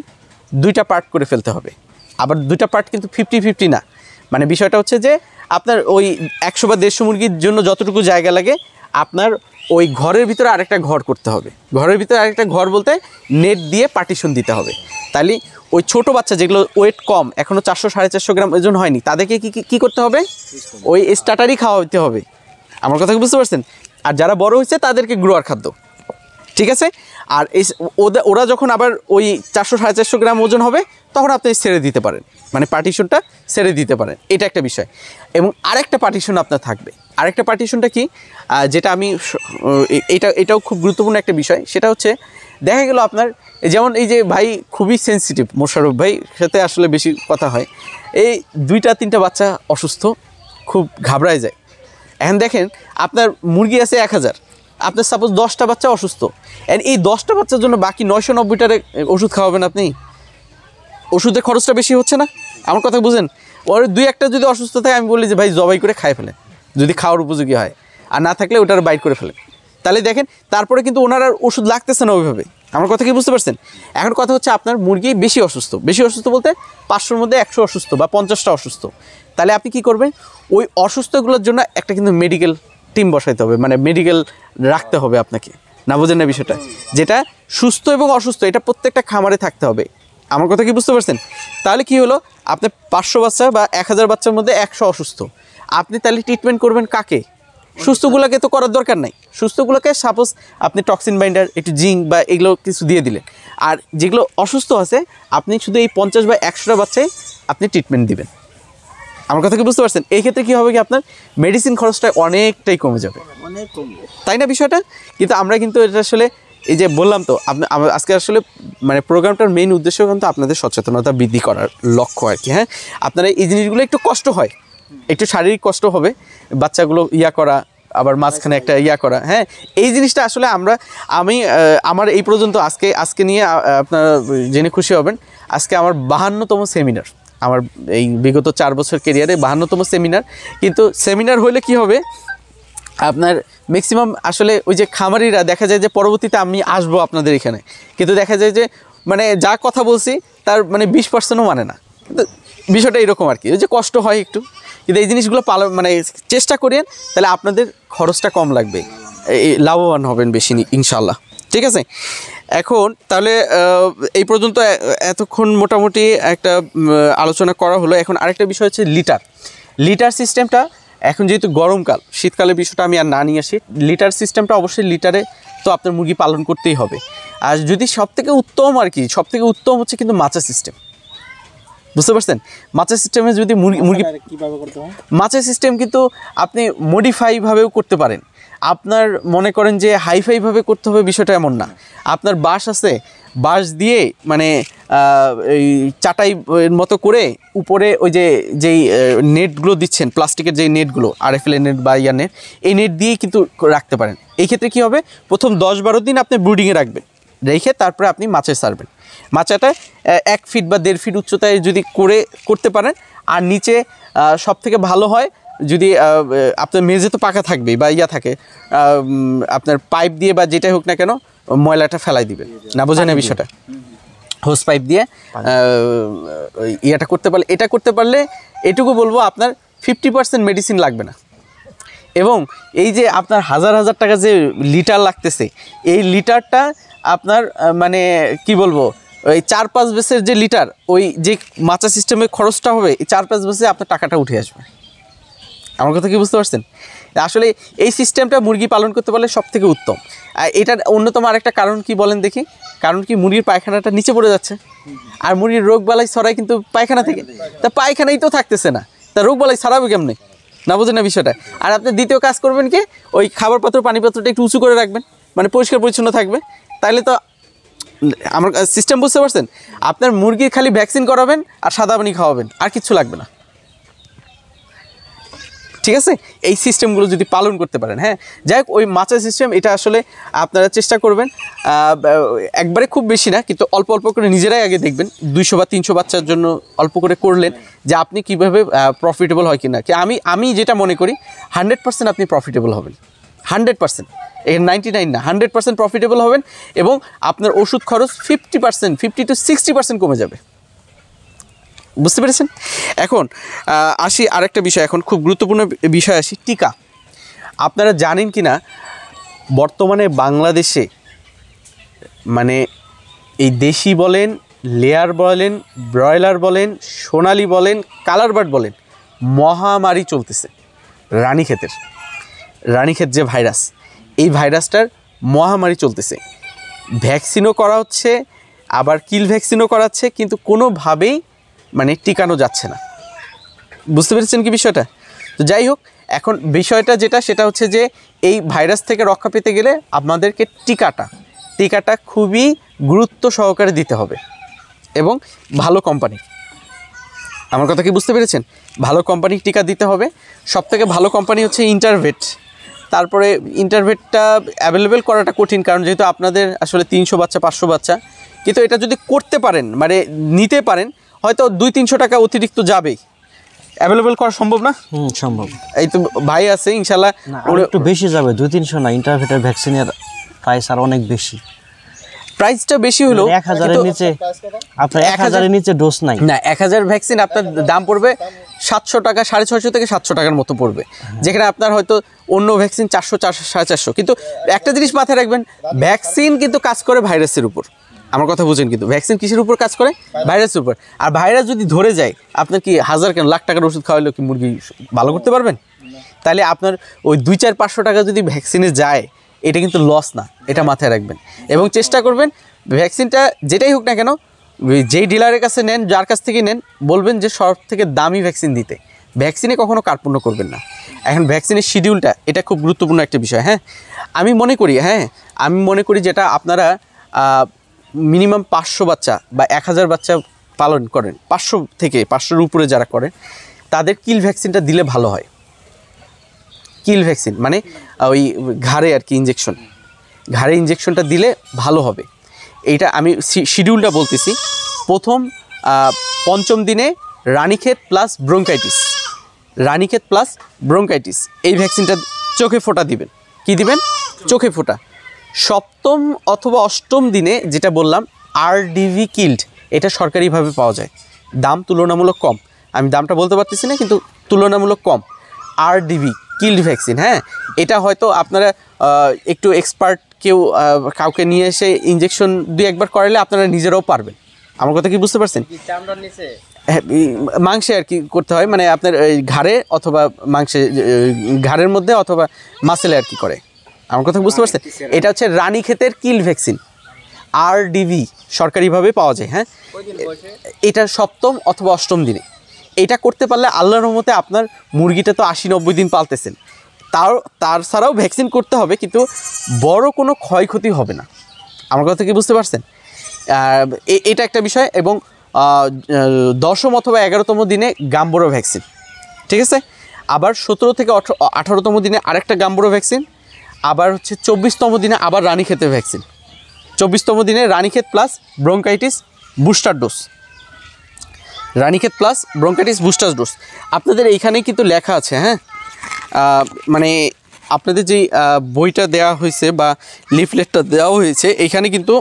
2টা পার্ট করে ফেলতে হবে। আবার 2টা পার্ট কিন্তু 50-50 না। মানে বিষয়টা হচ্ছে যে আপনার ওই 100 বা 150 মুরগির জন্য যতটুকু জায়গা লাগে, আপনার ওই ঘরের ভিতরে আরেকটা ঘর করতে হবে। ঘরের ভিতরে আরেকটা ঘর বলতে নেট দিয়ে পার্টিশন দিতে হবে। তাহলে ওই ছোট বাচ্চা যেগুলো ওয়েট কম, এখনও 400-450 গ্রাম ওজন হয়নি, তাদেরকে কি করতে হবে? ওই স্টার্টারই খাওয়াতে হবে। আমার কথা কি বুঝতে পারছেন? আর যারা বড় হয়েছে তাদেরকে গ্রোয়ার খাদ্য, ঠিক আছে? আর এই ওরা যখন আবার ওই 400-450 গ্রাম ওজন হবে তখন আপনি ছেড়ে দিতে পারেন, মানে পার্টিশনটা ছেড়ে দিতে পারেন। এটা একটা বিষয়। এবং আরেকটা পার্টিশন আপনার থাকবে। আরেকটা পার্টিশনটা কি, যেটা আমি এটাও খুব গুরুত্বপূর্ণ একটা বিষয়, সেটা হচ্ছে দেখা গেল আপনার যেমন এই যে ভাই খুবই সেনসিটিভ, মোশাররফ ভাই সাথে আসলে বেশি কথা হয়, এই 2-3টা বাচ্চা অসুস্থ, খুব ঘাবড়ায় যায়। এখন দেখেন আপনার মুরগি আছে 1000, আপনার সাপোজ 10টা বাচ্চা অসুস্থ, অ্যান্ড এই 10টা বাচ্চার জন্য বাকি 990টারে ওষুধ খাওয়াবেন আপনি, ওষুধের খরচটা বেশি হচ্ছে না? আমার কথা বুঝেন? ওর 2-1টা যদি অসুস্থ থাকে, আমি বলি যে ভাই জবাই করে খাই ফেলেন, যদি খাওয়ার উপযোগী হয়, আর না থাকলে ওটার বাইট করে ফেলেন। তাহলে দেখেন তারপরে কিন্তু ওনার আর ওষুধ লাগতেছে না ওইভাবে। আমার কথা কি বুঝতে পারছেন? এখন কথা হচ্ছে আপনার মুরগি বেশি অসুস্থ, বেশি অসুস্থ বলতে 500-র মধ্যে 100 অসুস্থ বা 50টা অসুস্থ। তাহলে আপনি কি করবেন, ওই অসুস্থগুলোর জন্য একটা কিন্তু মেডিকেল টিম বসাইতে হবে, মানে মেডিকেল রাখতে হবে আপনাকে, না বোঝেন না বিষয়টা? যেটা সুস্থ এবং অসুস্থ এটা প্রত্যেকটা খামারে থাকতে হবে। আমার কথা কি বুঝতে পারছেন? তাহলে কি হলো, আপনার 500 বাচ্চা বা 1000 বাচ্চার মধ্যে 100 অসুস্থ, আপনি তাহলে ট্রিটমেন্ট করবেন কাকে? সুস্থগুলোকে তো করার দরকার নাই। সুস্থগুলোকে সাপোজ আপনি টক্সিন বাইন্ডার, একটু জিঙ্ক বা এগুলো কিছু দিয়ে দিলেন, আর যেগুলো অসুস্থ আছে আপনি শুধু এই 50 বা 100টা বাচ্চায় আপনি ট্রিটমেন্ট দিবেন। আমার কথা কি বুঝতে পারছেন? এই ক্ষেত্রে কী হবে কি, আপনার মেডিসিন খরচটা অনেকটাই কমে যাবে, অনেক কম, তাই না বিষয়টা? কিন্তু আমরা কিন্তু এটা আসলে এই যে বললাম তো আজকে আসলে মানে প্রোগ্রামটার মেইন উদ্দেশ্য কিন্তু আপনাদের সচেতনতা বৃদ্ধি করার লক্ষ্য আর কি। হ্যাঁ, আপনারা এই জিনিসগুলো একটু কষ্ট হয়, একটু শারীরিক কষ্ট হবে, বাচ্চাগুলো করা, আবার মাঝখানে একটা করা। হ্যাঁ, এই জিনিসটা আসলে আমার এই পর্যন্ত আজকে নিয়ে আপনারা জেনে খুশি হবেন, আজকে আমার 52তম সেমিনার, আমার এই বিগত 4 বছর কেরিয়ারে 52তম সেমিনার। কিন্তু সেমিনার হলে কি হবে, আপনার ম্যাক্সিমাম আসলে ওই যে খামারিরা দেখা যায় যে পরবর্তীতে আমি আসবো আপনাদের এখানে, কিন্তু দেখা যায় যে মানে যা কথা বলছি তার মানে 20%ও মানে না। কিন্তু বিষয়টা এরকম আর কি, ওই যে কষ্ট হয় একটু, কিন্তু এই জিনিসগুলো মানে চেষ্টা করেন, তাহলে আপনাদের খরচটা কম লাগবে, লাভবান হবেন বেশি ইনশাল্লাহ। ঠিক আছে, এখন তাহলে এই পর্যন্ত এতক্ষণ মোটামুটি একটা আলোচনা করা হলো। এখন আরেকটা বিষয় হচ্ছে লিটার সিস্টেমটা। এখন যেহেতু গরমকাল, শীতকালের বিষয়টা আমি আর না নিয়ে আসি, লিটার সিস্টেমটা অবশ্যই লিটারে তো আপনার মুরগি পালন করতেই হবে। আর যদি সবথেকে উত্তম আর কি, সবথেকে উত্তম হচ্ছে কিন্তু মাচা সিস্টেম, বুঝতে পারছেন? মাচা সিস্টেমে যদি মুরগি কীভাবে করতে হয়, মাচা সিস্টেম কিন্তু আপনি মডিফাইভাবেও করতে পারেন। আপনার মনে করেন যে হাইফাইভাবে করতে হবে বিষয়টা এমন না। আপনার বাঁশ আছে, বাঁশ দিয়ে মানে এই চাটাই মতো করে উপরে ওই যেই নেটগুলো দিচ্ছেন, প্লাস্টিকের যেই নেটগুলো, RFL নেট বা নেট, এই নেট দিয়েই কিন্তু রাখতে পারেন। এই ক্ষেত্রে কী হবে, প্রথম 10-12 দিন আপনি ব্রুডিংয়ে রাখবেন, রেখে তারপরে আপনি মাচায় ছাড়বেন। মাচাটা 1 ফিট বা 1.5 ফিট উচ্চতায় যদি করতে পারেন, আর নিচে সবথেকে ভালো হয় যদি আপনার মেঝে তো পাকা থাকবেই বা থাকে, আপনার পাইপ দিয়ে বা যেটাই হোক না কেন ময়লাটা ফেলাই দিবেন, না বোঝেন না বিষয়টা? হোস পাইপ দিয়ে এটা করতে পারলে এটুকু বলবো, আপনার 50% মেডিসিন লাগবে না। এবং এই যে আপনার হাজার হাজার টাকা যে লিটার লাগতেছে, এই লিটারটা আপনার মানে কি বলবো, ওই 4-5 বেসের যে লিটার, ওই যে মাচা সিস্টেমে খরচটা হবে, এই 4-5 বেসে আপনার টাকাটা উঠে আসবে। আমার কথা কি বুঝতে পারছেন? আসলে এই সিস্টেমটা মুরগি পালন করতে পারলে সব থেকে উত্তম। এটার অন্যতম আরেকটা কারণ কি বলেন দেখি? কারণ কি, মুরগির পায়খানাটা নিচে পড়ে যাচ্ছে, আর মুরগির রোগ বালাই ছড়ায় কিন্তু পায়খানা থেকে। তা পায়খানাই তো থাকতেছে না, তা রোগ বালাই ছড়াবে কেমনে? না বোঝেন না বিষয়টা। আর আপনি দ্বিতীয় কাজ করবেন কি, ওই খাবার পাত্র পানি পাত্রটা একটু উঁচু করে রাখবেন, মানে পরিষ্কার পরিচ্ছন্ন থাকবে। তাইলে তো আমার সিস্টেম বুঝতে পারছেন? আপনার মুরগির খালি ভ্যাকসিন করাবেন আর সাদা পানি খাওয়াবেন, আর কিচ্ছু লাগবে না। ঠিক আছে, এই সিস্টেমগুলো যদি পালন করতে পারেন। হ্যাঁ, যাই হোক, ওই মাচা সিস্টেম এটা আসলে আপনারা চেষ্টা করবেন, একবারে খুব বেশি না, কিন্তু অল্প অল্প করে নিজেরাই আগে দেখবেন। 200 বা 300 বাচ্চার জন্য অল্প করে করলেন, যে আপনি কীভাবে প্রফিটেবল হয় কিনা। আমি যেটা মনে করি 100% আপনি প্রফিটেবল হবেন, 100%, এর 99 না, 100% প্রফিটেবল হবেন, এবং আপনার ওষুধ খরচ 50% 50 to 60% কমে যাবে। বুঝতে পেরেছেন? এখন আসি আরেকটা বিষয়, এখন খুব গুরুত্বপূর্ণ বিষয় আসি, টিকা। আপনারা জানেন কি না, বর্তমানে বাংলাদেশে মানে এই দেশি বলেন, লেয়ার বলেন, ব্রয়লার বলেন, সোনালি বলেন, কালার বার্ড বলেন, মহামারী চলতেছে রানীক্ষেত যে ভাইরাস, এই ভাইরাসটার মহামারী চলতেছে। ভ্যাকসিনও করা হচ্ছে, আবার কিল ভ্যাকসিনও করাচ্ছে, কিন্তু কোনোভাবেই মানে টিকানো যাচ্ছে না। বুঝতে পেরেছেন কি বিষয়টা? তো যাই হোক, এখন বিষয়টা যেটা, সেটা হচ্ছে যে এই ভাইরাস থেকে রক্ষা পেতে গেলে আপনাদেরকে টিকাটা খুবই গুরুত্ব সহকারে দিতে হবে, এবং ভালো কোম্পানি। আমার কথা কি বুঝতে পেরেছেন? ভালো কোম্পানির টিকা দিতে হবে। সবথেকে ভালো কোম্পানি হচ্ছে ইন্টারভেট। তারপরে ইন্টারভেটটা অ্যাভেলেবেল করাটা কঠিন, কারণ যেহেতু আপনাদের আসলে 300 বাচ্চা 500 বাচ্চা, কিন্তু এটা যদি করতে পারেন, মানে নিতে পারেন, হয়তো 200-300 টাকা অতিরিক্ত যাবেই। অ্যাভেলেবেল করা সম্ভব না? সম্ভব। এই তো ভাই আছে ইনশাল্লাহ, একটু বেশি যাবে, 200-300 না, ইন্টারভেটের ভ্যাকসিনের প্রাইস আর অনেক বেশি। প্রাইসটা বেশি হলো 1000-এর নিচে, আপনার 1000-এর নিচে ডোজ নাই না। 1000 ভ্যাকসিন আপনার দাম পড়বে 700 টাকা, 650 থেকে 700 টাকার মতো পড়বে, যেখানে আপনার হয়তো অন্য ভ্যাকসিন 400, 450। কিন্তু একটা জিনিস মাথায় রাখবেন, ভ্যাকসিন কিন্তু কাজ করে ভাইরাসের উপর। আমার কথা বুঝেন? কিন্তু ভ্যাকসিন কিসের উপর কাজ করে? ভাইরাসের উপর। আর ভাইরাস যদি ধরে যায়, আপনার কি হাজার কেন লাখ টাকার ওষুধ খাওয়াইলেও কি মুরগি ভালো করতে পারবেন? তাহলে আপনার ওই 200-400 টাকা যদি ভ্যাকসিনে যায়, এটা কিন্তু লস না, এটা মাথায় রাখবেন। এবং চেষ্টা করবেন ভ্যাকসিনটা যেটাই হোক না কেন, যেই ডিলারের কাছে নেন, যার কাছ থেকে নেন, বলবেন যে সব থেকে দামি ভ্যাকসিন দিতে। ভ্যাকসিনে কখনো কার্পণ্য করবেন না। এখন ভ্যাকসিনের শিডিউলটা, এটা খুব গুরুত্বপূর্ণ একটা বিষয়। হ্যাঁ, আমি মনে করি যেটা আপনারা মিনিমাম 500 বাচ্চা বা 1000 বাচ্চা পালন করেন, 500 থেকে 500-এর উপরে যারা করেন, তাদের কিল ভ্যাকসিনটা দিলে ভালো হয়। কিল ভ্যাকসিন মানে ওই ঘাড়ে আর কি ঘাড়ে ইঞ্জেকশনটা দিলে ভালো হবে। এইটা আমি শিডিউলটা বলতেছি। প্রথম 5ম দিনে রানীক্ষেত প্লাস ব্রঙ্কাইটিস, এই ভ্যাকসিনটা চোখে ফোঁটা দিবেন। কি দিবেন? চোখে ফোঁটা। 7ম অথবা 8ম দিনে যেটা বললাম আরডিভি কিল্ড, এটা সরকারিভাবে পাওয়া যায়, দাম তুলনামূলক কম। আমি দামটা বলতে পারতেছি না, কিন্তু তুলনামূলক কম। আরডিভি কিল্ড ভ্যাকসিন, হ্যাঁ, এটা হয়তো আপনারা একটু এক্সপার্ট কাউকে নিয়ে এসে ইঞ্জেকশন 2-1 বার করালে আপনারা নিজেরাও পারবেন। আমার কথা কি বুঝতে পারছেন? হ্যাঁ, মাংসে আর কি করতে হয়, মানে আপনার ঘাড়ে অথবা মাংসে, ঘাড়ের মধ্যে অথবা মাসেলে আর কি করে। আমার কথা বুঝতে পারছেন? এটা হচ্ছে রানীক্ষেতের কিল ভ্যাকসিন, আরডিভি, সরকারিভাবে পাওয়া যায়। হ্যাঁ, এটা 7ম অথবা 8ম দিনে। এটা করতে পারলে আল্লাহর রহমতে আপনার মুরগিটা তো 80-90 দিন পালতেছেন, তার ছাড়াও ভ্যাকসিন করতে হবে, কিন্তু বড় কোনো ক্ষয়ক্ষতি হবে না। আমার কথা কি বুঝতে পারছেন? এটা একটা বিষয়। এবং 10ম অথবা 11তম দিনে গাম্বুরা ভ্যাকসিন, ঠিক আছে। আবার 17 থেকে 18তম দিনে আরেকটা গাম্বুরা ভ্যাকসিন। আবার হচ্ছে 24তম দিনে আবার রানীক্ষেতের ভ্যাকসিন। 24তম দিনে Ranikhet plus bronchitis booster dose. Ranikhet plus bronchitis booster dose আপনাদের এইখানে কিন্তু লেখা আছে। হ্যাঁ, মানে আপনাদের যেই বইটা দেওয়া হয়েছে বা লিফলেটটা দেওয়া হয়েছে, এইখানে কিন্তু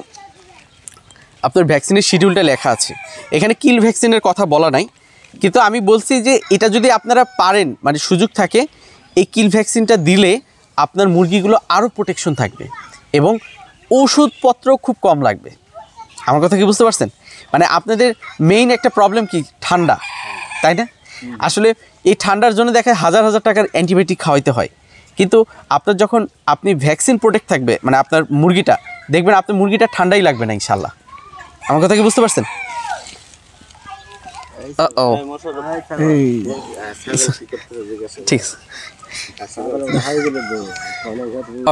আপনার ভ্যাকসিনের শিডিউলটা লেখা আছে। এখানে কিল ভ্যাকসিনের কথা বলা নাই, কিন্তু আমি বলছি যে এটা যদি আপনারা পারেন, মানে সুযোগ থাকে, এই কিল ভ্যাকসিনটা দিলে আপনার মুরগিগুলো আরও প্রোটেকশন থাকবে এবং ওষুধপত্র খুব কম লাগবে। আমার কথা কি বুঝতে পারছেন? মানে আপনাদের মেইন একটা প্রবলেম কি, ঠান্ডা, তাই না? আসলে এই ঠান্ডার জন্য দেখা হাজার হাজার টাকার অ্যান্টিবায়োটিক খাওয়াইতে হয়, কিন্তু আপনার যখন আপনি ভ্যাকসিন প্রোটেক্ট থাকবে, মানে আপনার মুরগিটা দেখবেন আপনার মুরগিটা ঠান্ডাই লাগবে না ইনশাল্লাহ। আমার কথা কি বুঝতে পারছেন? ঠিক আছে,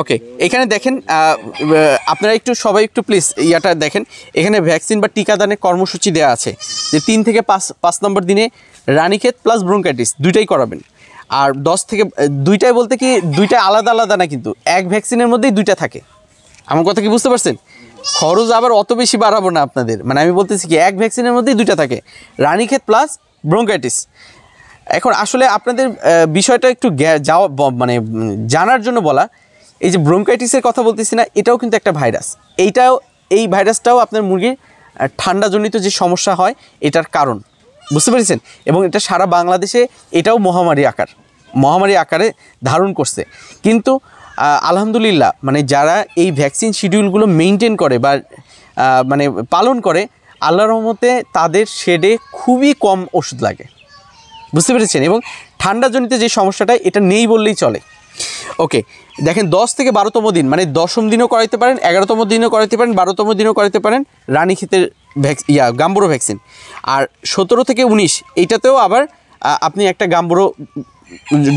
ওকে। এখানে দেখেন আপনারা একটু সবাই একটু প্লিজ ইয়াটা দেখেন, এখানে ভ্যাকসিন বা টিকাদানের কর্মসূচি দেওয়া আছে যে 3 থেকে 5 নম্বর দিনে রানীক্ষেত প্লাস ব্রঙ্কাইটিস দুইটাই করাবেন। আর 10 থেকে দুইটাই বলতে কি দুইটা আলাদা আলাদা না, কিন্তু এক ভ্যাকসিনের মধ্যেই দুইটা থাকে। আমার কথা কি বুঝতে পারছেন? খরচ আবার অত বেশি বাড়াবো না আপনাদের, মানে আমি বলতেছি কি এক ভ্যাকসিনের মধ্যেই দুইটা থাকে, রানীক্ষেত প্লাস ব্রঙ্কাইটিস। এখন আসলে আপনাদের বিষয়টা একটু যাওয়া মানে জানার জন্য বলা, এই যে ব্রঙ্কাইটিসের কথা বলতেছি না, এটাও কিন্তু একটা ভাইরাস। এই ভাইরাসটাও আপনার মুরগির ঠান্ডাজনিত যে সমস্যা হয় এটার কারণ, বুঝতে পেরেছেন? এবং এটা সারা বাংলাদেশে এটাও মহামারী আকারে ধারণ করছে। কিন্তু আলহামদুলিল্লাহ, মানে যারা এই ভ্যাকসিন শিডিউলগুলো মেনটেন করে বা মানে পালন করে, আল্লাহর রহমতে তাদের শেডে খুবই কম ওষুধ লাগে, বুঝতে পেরেছেন? এবং ঠান্ডাজনিত যে সমস্যাটা এটা নেই বললেই চলে। ওকে, দেখেন 10 থেকে 12তম দিন, মানে 10ম দিনও করাইতে পারেন, 11তম দিনও করাইতে পারেন, 12তম দিনও করাইতে পারেন রানীক্ষেতের গাম্বুরো ভ্যাকসিন। আর 17 থেকে 19 এইটাতেও আবার আপনি একটা গাম্বুরো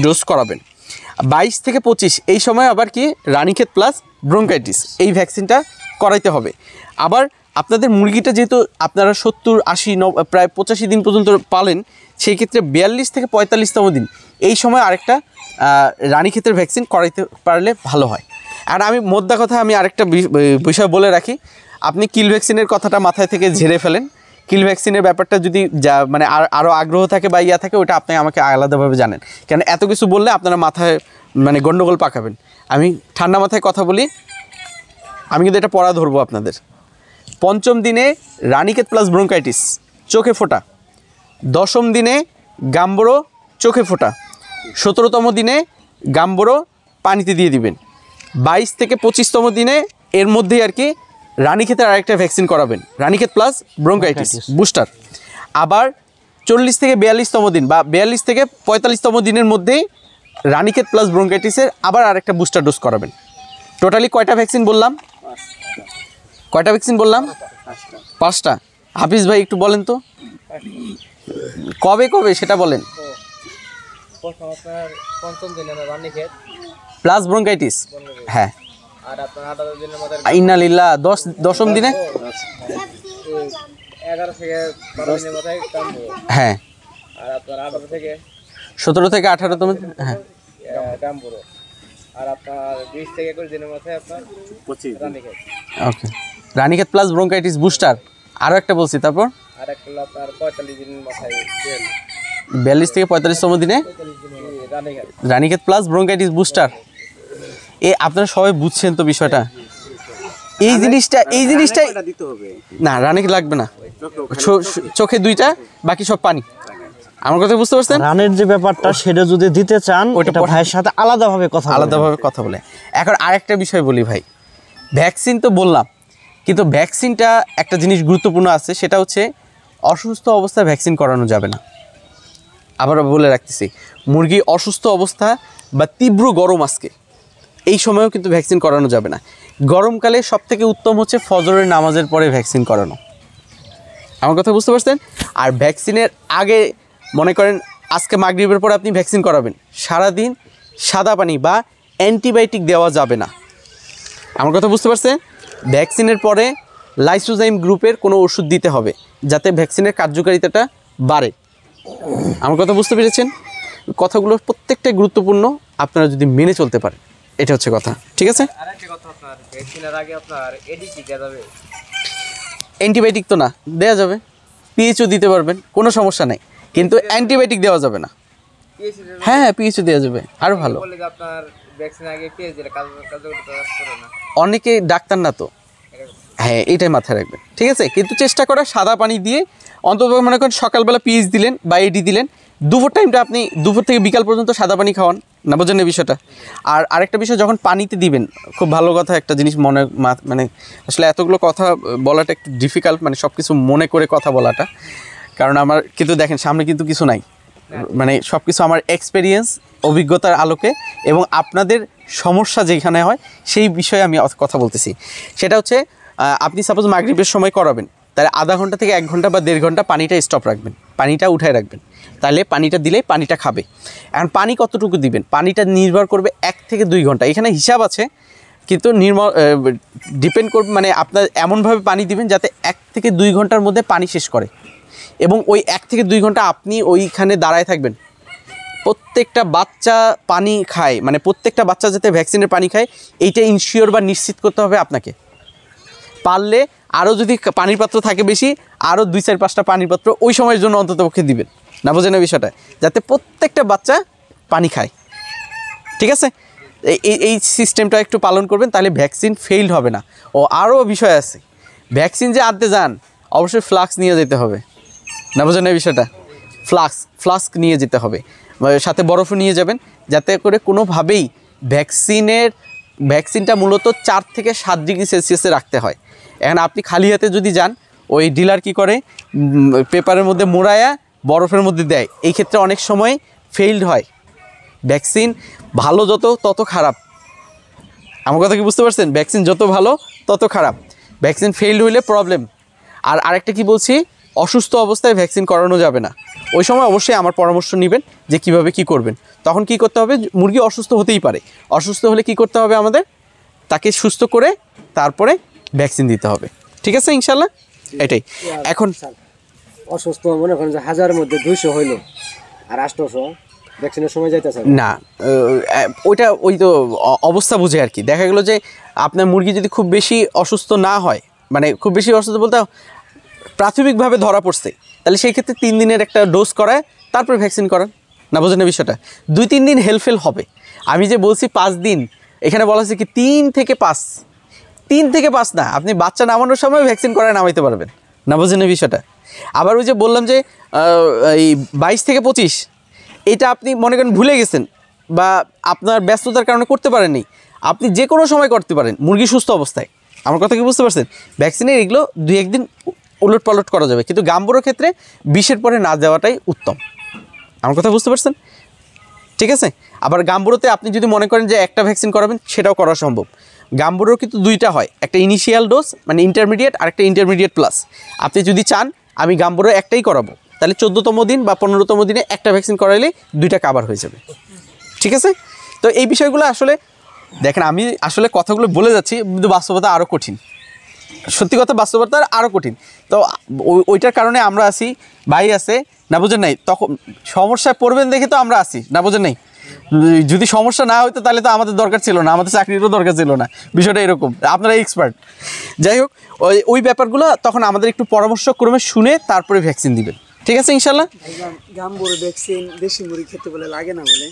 ডোজ করাবেন। 22 থেকে 25 এই সময় আবার কি রানীক্ষেত প্লাস ব্রঙ্কাইটিস এই ভ্যাকসিনটা করাইতে হবে। আবার আপনাদের মুরগিটা যেহেতু আপনারা 70, 80, প্রায় 85 দিন পর্যন্ত পালেন, সেই ক্ষেত্রে 42 থেকে 45তম দিন এই সময় আরেকটা রানীক্ষেতের ভ্যাকসিন করাইতে পারলে ভালো হয়। আর আমি মোদ্দা কথা আমি আরেকটা বিষয় বলে রাখি, আপনি কিল ভ্যাকসিনের কথাটা মাথায় থেকে ঝেড়ে ফেলেন। কিল ভ্যাকসিনের ব্যাপারটা যদি মানে আরও আগ্রহ থাকে বা ইয়া থাকে, ওটা আপনি আমাকে আলাদাভাবে জানেন, কেন এত কিছু বললে আপনারা মাথায় মানে গণ্ডগোল পাকাবেন। আমি ঠান্ডা মাথায় কথা বলি, আমি কিন্তু এটা পড়া ধরবো আপনাদের। 5ম দিনে রানীক্ষেত প্লাস ব্রঙ্কাইটিস চোখে ফোটা, 10ম দিনে গাম্বুরো চোখে ফোটা, 17তম দিনে গাম্বুরো পানিতে দিয়ে দিবেন, 22 থেকে 25তম দিনে এর মধ্যেই আর কি রানীক্ষেতের আরেকটা ভ্যাকসিন করাবেন, রানীক্ষেত প্লাস ব্রঙ্কাইটিস বুস্টার। আবার 40 থেকে 42তম দিন বা 42 থেকে 45তম দিনের মধ্যেই রানীক্ষেত প্লাস ব্রঙ্কাইটিসের আবার আরেকটা বুস্টার ডোজ করাবেন। টোটালি কয়টা ভ্যাকসিন বললাম? 5টা। হাফিজ ভাই একটু বলেন তো কবে কবে সেটা বলেন। প্লাস ব্রঙ্কাইটিস, হ্যাঁ। ইন্নালিল্লাহ 10ম দিনে, 11 থেকে 12 দিনের মাথায় গাম্বুরো, হ্যাঁ। আর আপনার 18 থেকে 17 থেকে 18তম, হ্যাঁ গাম্বুরো, আর আপনার 20 থেকে 21 দিনের মাথায় আপনার 25 রানীক্ষেত। ওকে, রানীক্ষেত প্লাস ব্রঙ্কাইটিস বুস্টার। আরও একটা বলছি, তারপর আর একটা হলো আপনার 45 দিনের মাথায় 42 থেকে 45তম দিনে রানীক্ষেত প্লাস ব্রঙ্কাইটিস বুস্টার। আপনারা সবাই বুঝছেন তো বিষয়টা? এই জিনিসটা দিতে হবে না, রানীক্ষেত লাগবে না, চোখে 2টা, বাকি সব পানি। আমার কথা বুঝতে পারছেন? রানের যে ব্যাপারটা সেটা যদি দিতে চান ওটা ভাইয়ের সাথে আলাদাভাবে কথা বলে। এখন আরেকটা বিষয় বলি ভাই, ভ্যাকসিন তো বললাম, কিন্তু ভ্যাকসিনটা একটা জিনিস গুরুত্বপূর্ণ আছে, সেটা হচ্ছে অসুস্থ অবস্থায় ভ্যাকসিন করানো যাবে না। আবার বলে রাখতেছি, মুরগি অসুস্থ অবস্থা বা তীব্র গরম আজকে এই সময়েও কিন্তু ভ্যাকসিন করানো যাবে না। গরমকালে সবথেকে উত্তম হচ্ছে ফজরের নামাজের পরে ভ্যাকসিন করানো। আমার কথা বুঝতে পারছেন? আর ভ্যাকসিনের আগে মনে করেন আজকে মাগরিবের পরে আপনি ভ্যাকসিন করাবেন, সারাদিন সাদা পানি বা অ্যান্টিবায়োটিক দেওয়া যাবে না। আমার কথা বুঝতে পারছেন? ভ্যাকসিনের পরে লাইসোজাইম গ্রুপের কোনো ওষুধ দিতে হবে যাতে ভ্যাকসিনের কার্যকারিতাটা বাড়ে। আমার কথা বুঝতে পেরেছেন? কথাগুলো প্রত্যেকটাই গুরুত্বপূর্ণ, আপনারা যদি মেনে চলতে পারেন, এটা হচ্ছে কথা। ঠিক আছে? আরেকটা কথা, আপনার ভ্যাকসিনের আগে আপনার এডিসি দেওয়া যাবে? অ্যান্টিবায়োটিক তো না, দেওয়া যাবে, পিএইচও দিতে পারবেন, কোনো সমস্যা নেই, কিন্তু অ্যান্টিবায়োটিক দেওয়া যাবে না। হ্যাঁ, পিএইচও দেওয়া যাবে, আরও ভালো। আপনার ভ্যাকসিন আগে পিএইচ দিলে কার্যকরিতা করে না, অনেকে ডাক্তার না তো, হ্যাঁ এইটাই মাথায় রাখবেন। ঠিক আছে? কিন্তু চেষ্টা করা সাদা পানি দিয়ে অন্তত মনে করেন সকালবেলা পিএইচ দিলেন বা এডি দিলেন, দুপুর টাইমটা আপনি দুপুর থেকে বিকাল পর্যন্ত সাদা পানি খাওয়ান, না বোঝেন এই বিষয়টা। আর আরেকটা বিষয়, যখন পানিতে দিবেন, খুব ভালো কথা একটা জিনিস মনে মানে আসলে এতগুলো কথা বলাটা একটু ডিফিকাল্ট, মানে সব কিছু মনে করে কথা বলাটা, কারণ আমার কিন্তু দেখেন সামনে কিন্তু কিছু নাই, মানে সব কিছু আমার এক্সপেরিয়েন্স, অভিজ্ঞতার আলোকে এবং আপনাদের সমস্যা যেখানে হয় সেই বিষয়ে আমি কথা বলতেছি। সেটা হচ্ছে আপনি সাপোজ মাগরিবের সময় করাবেন, তাহলে আধা ঘন্টা থেকে 1 ঘন্টা বা 1.5 ঘন্টা পানিটা স্টপ রাখবেন, পানিটা উঠায় রাখবেন, তাহলে পানিটা দিলে পানিটা খাবে। এখন পানি কতটুকু দিবেন, পানিটা নির্ভর করবে 1 থেকে 2 ঘন্টা, এখানে হিসাব আছে কিন্তু ডিপেন্ড করবে, মানে আপনার এমনভাবে পানি দিবেন যাতে 1 থেকে 2 ঘন্টার মধ্যে পানি শেষ করে, এবং ওই 1 থেকে 2 ঘন্টা আপনি ওইখানে দাঁড়ায় থাকবেন। প্রত্যেকটা বাচ্চা পানি খায়, মানে প্রত্যেকটা বাচ্চা যাতে ভ্যাকসিনের পানি খায় এইটা ইনশিওর বা নিশ্চিত করতে হবে আপনাকে। পারলে আরও যদি পানির পাত্র থাকে বেশি, আরও 2-4-5টা পানির পাত্র ওই সময়ের জন্য অন্ততপক্ষে দিবেন, না বোঝেন এই বিষয়টা, যাতে প্রত্যেকটা বাচ্চা পানি খায়। ঠিক আছে, এই সিস্টেমটা একটু পালন করবেন, তাহলে ভ্যাকসিন ফেইল্ড হবে না। ও আরও বিষয় আছে, ভ্যাকসিন যে আনতে যান অবশ্যই ফ্লাক্স নিয়ে যেতে হবে, না বোঝেন এই বিষয়টা, ফ্লাস্ক নিয়ে যেতে হবে, সাথে বরফও নিয়ে যাবেন, যাতে করে কোনোভাবেই ভ্যাকসিনটা মূলত 4 থেকে 7 ডিগ্রি সেলসিয়াসে রাখতে হয়। এখন আপনি খালি হাতে যদি যান, ওই ডিলার কি করে পেপারের মধ্যে মোড়ায়া বরফের মধ্যে দেয়, এই ক্ষেত্রে অনেক সময় ফেইল্ড হয়। ভ্যাকসিন ভালো যত তত খারাপ, আমার কথা কি বুঝতে পারছেন? ভ্যাকসিন যত ভালো তত খারাপ, ভ্যাকসিন ফেইল্ড হইলে প্রবলেম। আর আরেকটা কি বলছি, অসুস্থ অবস্থায় ভ্যাকসিন করানো যাবে না। ওই সময় অবশ্যই আমার পরামর্শ নেবেন যে কিভাবে কি করবেন। তখন কি করতে হবে, মুরগি অসুস্থ হতেই পারে, অসুস্থ হলে কি করতে হবে আমাদের, তাকে সুস্থ করে তারপরে ভ্যাকসিন দিতে হবে। ঠিক আছে ইনশাল্লাহ, এটাই। এখন অসুস্থ মনে করেন যে 1000-এর মধ্যে 200 হইলো আর 800 ভ্যাকসিনের সময় যাইতেছে না, ওইটা ওই তো অবস্থা বুঝে আর কি। দেখা গেলো যে আপনার মুরগি যদি খুব বেশি অসুস্থ না হয়, মানে খুব বেশি অসুস্থ বলতে প্রাথমিকভাবে ধরা পড়ছে, তাহলে সেই ক্ষেত্রে 3 দিনের একটা ডোজ করায় তারপরে ভ্যাকসিন করান, না বোঝেন না বিষয়টা। 2-3 দিন হেলফেল হবে। আমি যে বলছি 5 দিন, এখানে বলা হচ্ছে কি 3 থেকে 5, 3 থেকে 5 না, আপনি বাচ্চা নামানোর সময় ভ্যাকসিন করায় নামাইতে পারবেন, না বোঝেন না বিষয়টা। আবার ওই যে বললাম যে এই 22 থেকে 25, এটা আপনি মনে করেন ভুলে গেছেন বা আপনার ব্যস্ততার কারণে করতে পারেননি, আপনি যে কোনো সময় করতে পারেন মুরগি সুস্থ অবস্থায়। আমার কথা কি বুঝতে পারছেন? ভ্যাকসিনের এগুলো 2-1 দিন উলট পালট করা যাবে, কিন্তু গাম্বুরোর ক্ষেত্রে 20-এর পরে না দেওয়াটাই উত্তম। আমার কথা বুঝতে পারছেন? ঠিক আছে। আবার গাম্বুরোতে আপনি যদি মনে করেন যে একটা ভ্যাকসিন করাবেন, সেটাও করা সম্ভব। গাম্বুরোর কিন্তু 2টা হয়, একটা ইনিশিয়াল ডোজ মানে ইন্টারমিডিয়েট, আর একটা ইন্টারমিডিয়েট প্লাস। আপনি যদি চান আমি গাম্বুরো একটাই করাবো, তাহলে 14তম দিন বা 15তম দিনে একটা ভ্যাকসিন করাইলে 2টা কাভার হয়ে যাবে। ঠিক আছে। তো এই বিষয়গুলো আসলে দেখেন, আমি আসলে কথাগুলো বলে যাচ্ছি, কিন্তু বাস্তবতা আরও কঠিন, সত্যি কথা বাস্তবতা আরও কঠিন। তো ওইটার কারণে আমরা আসি, ভাই আছে, না বোঝেন নাই, তখন সমস্যায় পড়বেন দেখে তো আমরা আসি, না বোঝেন নাই। যদি সমস্যা না হইতো তাহলে তো আমাদের দরকার ছিল না, আমাদের চাকরিরও দরকার ছিল না, বিষয়টা এরকম। আপনারা এক্সপার্ট, যাই হোক, ওই ব্যাপারগুলো তখন আমাদের একটু পরামর্শক্রমে শুনে তারপরে ভ্যাকসিন দিবেন। ঠিক আছে ইনশাল্লাহ। গাম্বুরো ভ্যাকসিন দেশি মুরগি খেতে বলে লাগে না বলে?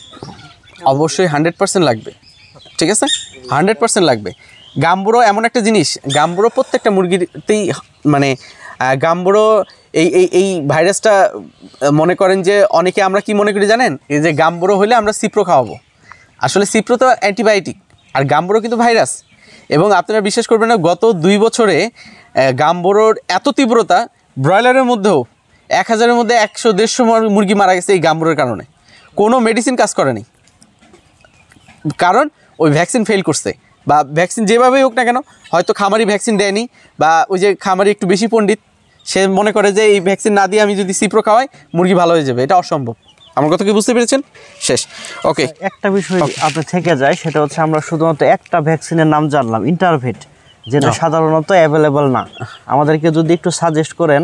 অবশ্যই 100% লাগবে। ঠিক আছে, 100% লাগবে। গাম্বুরো এমন একটা জিনিস, গাম্বুরো প্রত্যেকটা মুরগিতেই, মানে গাম্বুরো এই ভাইরাসটা মনে করেন যে অনেকে আমরা কি মনে করি জানেন, এই যে গাম্বুরো হলে আমরা সিপ্রো খাওয়াবো, আসলে সিপ্রো তো অ্যান্টিবায়োটিক, আর গাম্বুরো কিন্তু ভাইরাস। এবং আপনারা বিশ্বাস করবেন না, গত 2 বছরে গাম্বুরোর এত তীব্রতা, ব্রয়লারের মধ্যেও 1000-এর মধ্যে 100-150 মুরগি মারা গেছে এই গাম্বুরোর কারণে। কোনো মেডিসিন কাজ করেনি, কারণ ওই ভ্যাকসিন ফেল করছে, বা ভ্যাকসিন যেভাবেই হোক না কেন, হয়তো খামারি ভ্যাকসিন দেয়নি, বা ওই যে খামারি একটু বেশি পণ্ডিত, সে মনে করে যে এই ভ্যাকসিন না দিয়ে আমি যদি সিপ্রো খাওয়াই মুরগি ভালো হয়ে যাবে। এটা অসম্ভব। আমার কথা কি বুঝতে পেরেছেন? শেষ। ওকে, একটা বিষয় আপনার থেকে যায়, সেটা হচ্ছে আমরা শুধুমাত্র একটা ভ্যাকসিনের নাম জানলাম, ইন্টারভেট, যেটা সাধারণত অ্যাভেলেবল না। আমাদেরকে যদি একটু সাজেস্ট করেন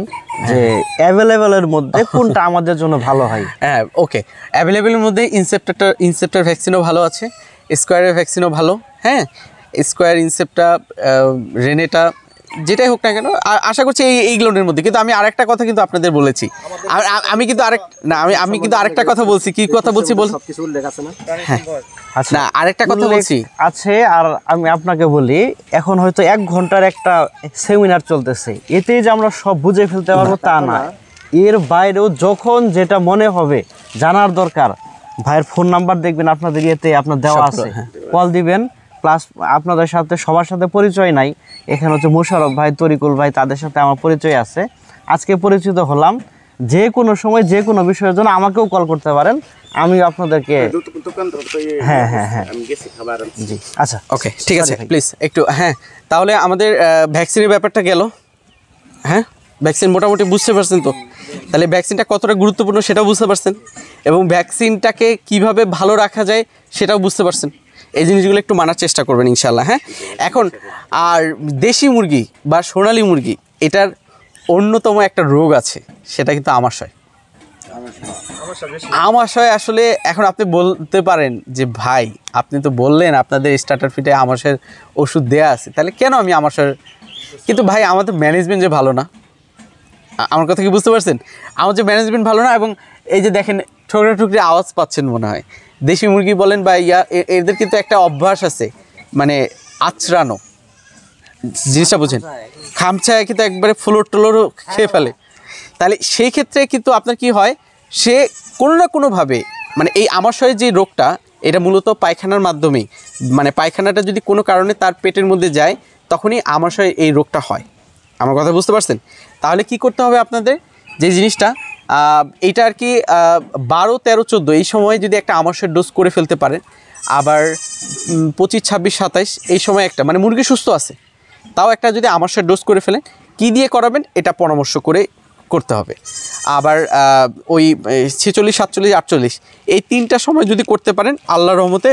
যে অ্যাভেলেবলের মধ্যে কোনটা আমাদের জন্য ভালো হয়। হ্যাঁ, ওকে, অ্যাভেলেবেলের মধ্যে ইনসেপ্টার ভ্যাকসিনও ভালো আছে, স্কোয়ারের ভ্যাকসিনও ভালো। হ্যাঁ, স্কোয়ার, ইনসেপ্টা, রেনেটা, যেটাই হোক না কেন, আশা করছি এইগুলোর মধ্যে। কিন্তু আমি আরেকটা কথা কিন্তু আপনাদের বলেছি, আমি কিন্তু আমি কিন্তু আরেকটা কথা বলছি। কি কথা বলছি বল? সবকিছু উল্লেখ আছে না? হ্যাঁ, আচ্ছা, না, আরেকটা কথা বলছি আছে। আর আমি আপনাকে বলি, এখন হয়তো 1 ঘন্টার একটা সেমিনার চলতেছে, এতেই যে আমরা সব বুঝে ফেলতে পারবো তা না। এর বাইরেও যখন যেটা মনে হবে জানার দরকার, ভাইয়ের ফোন নাম্বার দেখবেন আপনাদের ইয়েতে আপনার দেওয়া সবগুলো, আছে, হ্যাঁ। কল দিবেন। প্লাস আপনাদের সাথে সবার সাথে পরিচয় নাই, এখানে হচ্ছে মোশারফ ভাই, তরিকুল ভাই, তাদের সাথে আমার পরিচয় আছে। আজকে পরিচিত হলাম। যে কোনো সময় যে কোনো বিষয়ের জন্য আমাকেও কল করতে পারেন, আমি আপনাদেরকে হ্যাঁ হ্যাঁ হ্যাঁ জি আচ্ছা ওকে ঠিক আছে Sorry ভাই। প্লিজ একটু হ্যাঁ। তাহলে আমাদের ভ্যাকসিনের ব্যাপারটা গেল, হ্যাঁ ভ্যাকসিন মোটামুটি বুঝতে পারছেন তো? তাহলে ভ্যাকসিনটা কতটা গুরুত্বপূর্ণ সেটাও বুঝতে পারছেন, এবং ভ্যাকসিনটাকে কিভাবে ভালো রাখা যায় সেটাও বুঝতে পারছেন। এই জিনিসগুলো একটু মানার চেষ্টা করবেন ইনশাল্লাহ। হ্যাঁ, এখন আর দেশি মুরগি বা সোনালী মুরগি, এটার অন্যতম একটা রোগ আছে, সেটা কিন্তু আমাশয়। আমাশয় আসলে এখন আপনি বলতে পারেন যে ভাই আপনি তো বললেন আপনাদের স্টার্টার ফিটে আমাশয়ের ওষুধ দেয়া আছে, তাহলে কেন আমি আমাশয়ের, কিন্তু ভাই আমাদের ম্যানেজমেন্ট যে ভালো না। আমার কথা কি বুঝতে পারছেন? আমার যে ম্যানেজমেন্ট ভালো না, এবং এই যে দেখেন ঠোকরা ঠুকরি আওয়াজ পাচ্ছেন মনে হয়। দেশি মুরগি বলেন বা এদের কিন্তু একটা অভ্যাস আছে, মানে আচড়ানো, জিনিসটা বুঝেন, খামছায় কিন্তু একবারে ফ্লোর টোলোরও খেয়ে ফেলে। তাহলে সেই ক্ষেত্রে কিন্তু আপনার কি হয়, সে কোনো না কোনোভাবে, মানে এই আমাশয়ের যে রোগটা, এটা মূলত পায়খানার মাধ্যমেই, মানে পায়খানাটা যদি কোনো কারণে তার পেটের মধ্যে যায়, তখনই আমাশয় এই রোগটা হয়। আমার কথা বুঝতে পারছেন? তাহলে কি করতে হবে আপনাদের, যে জিনিসটা এইটা আর কি 12, 13, 14 এই সময় যদি একটা আমাশয়ের ডোজ করে ফেলতে পারেন, আবার 25, 26, 27 এই সময় একটা, মানে মুরগি সুস্থ আছে তাও একটা যদি আমাশয়ের ডোজ করে ফেলেন, কি দিয়ে করাবেন এটা পরামর্শ করে করতে হবে। আবার ওই 46, 47, 48 এই 3টা সময় যদি করতে পারেন, আল্লাহর রহমতে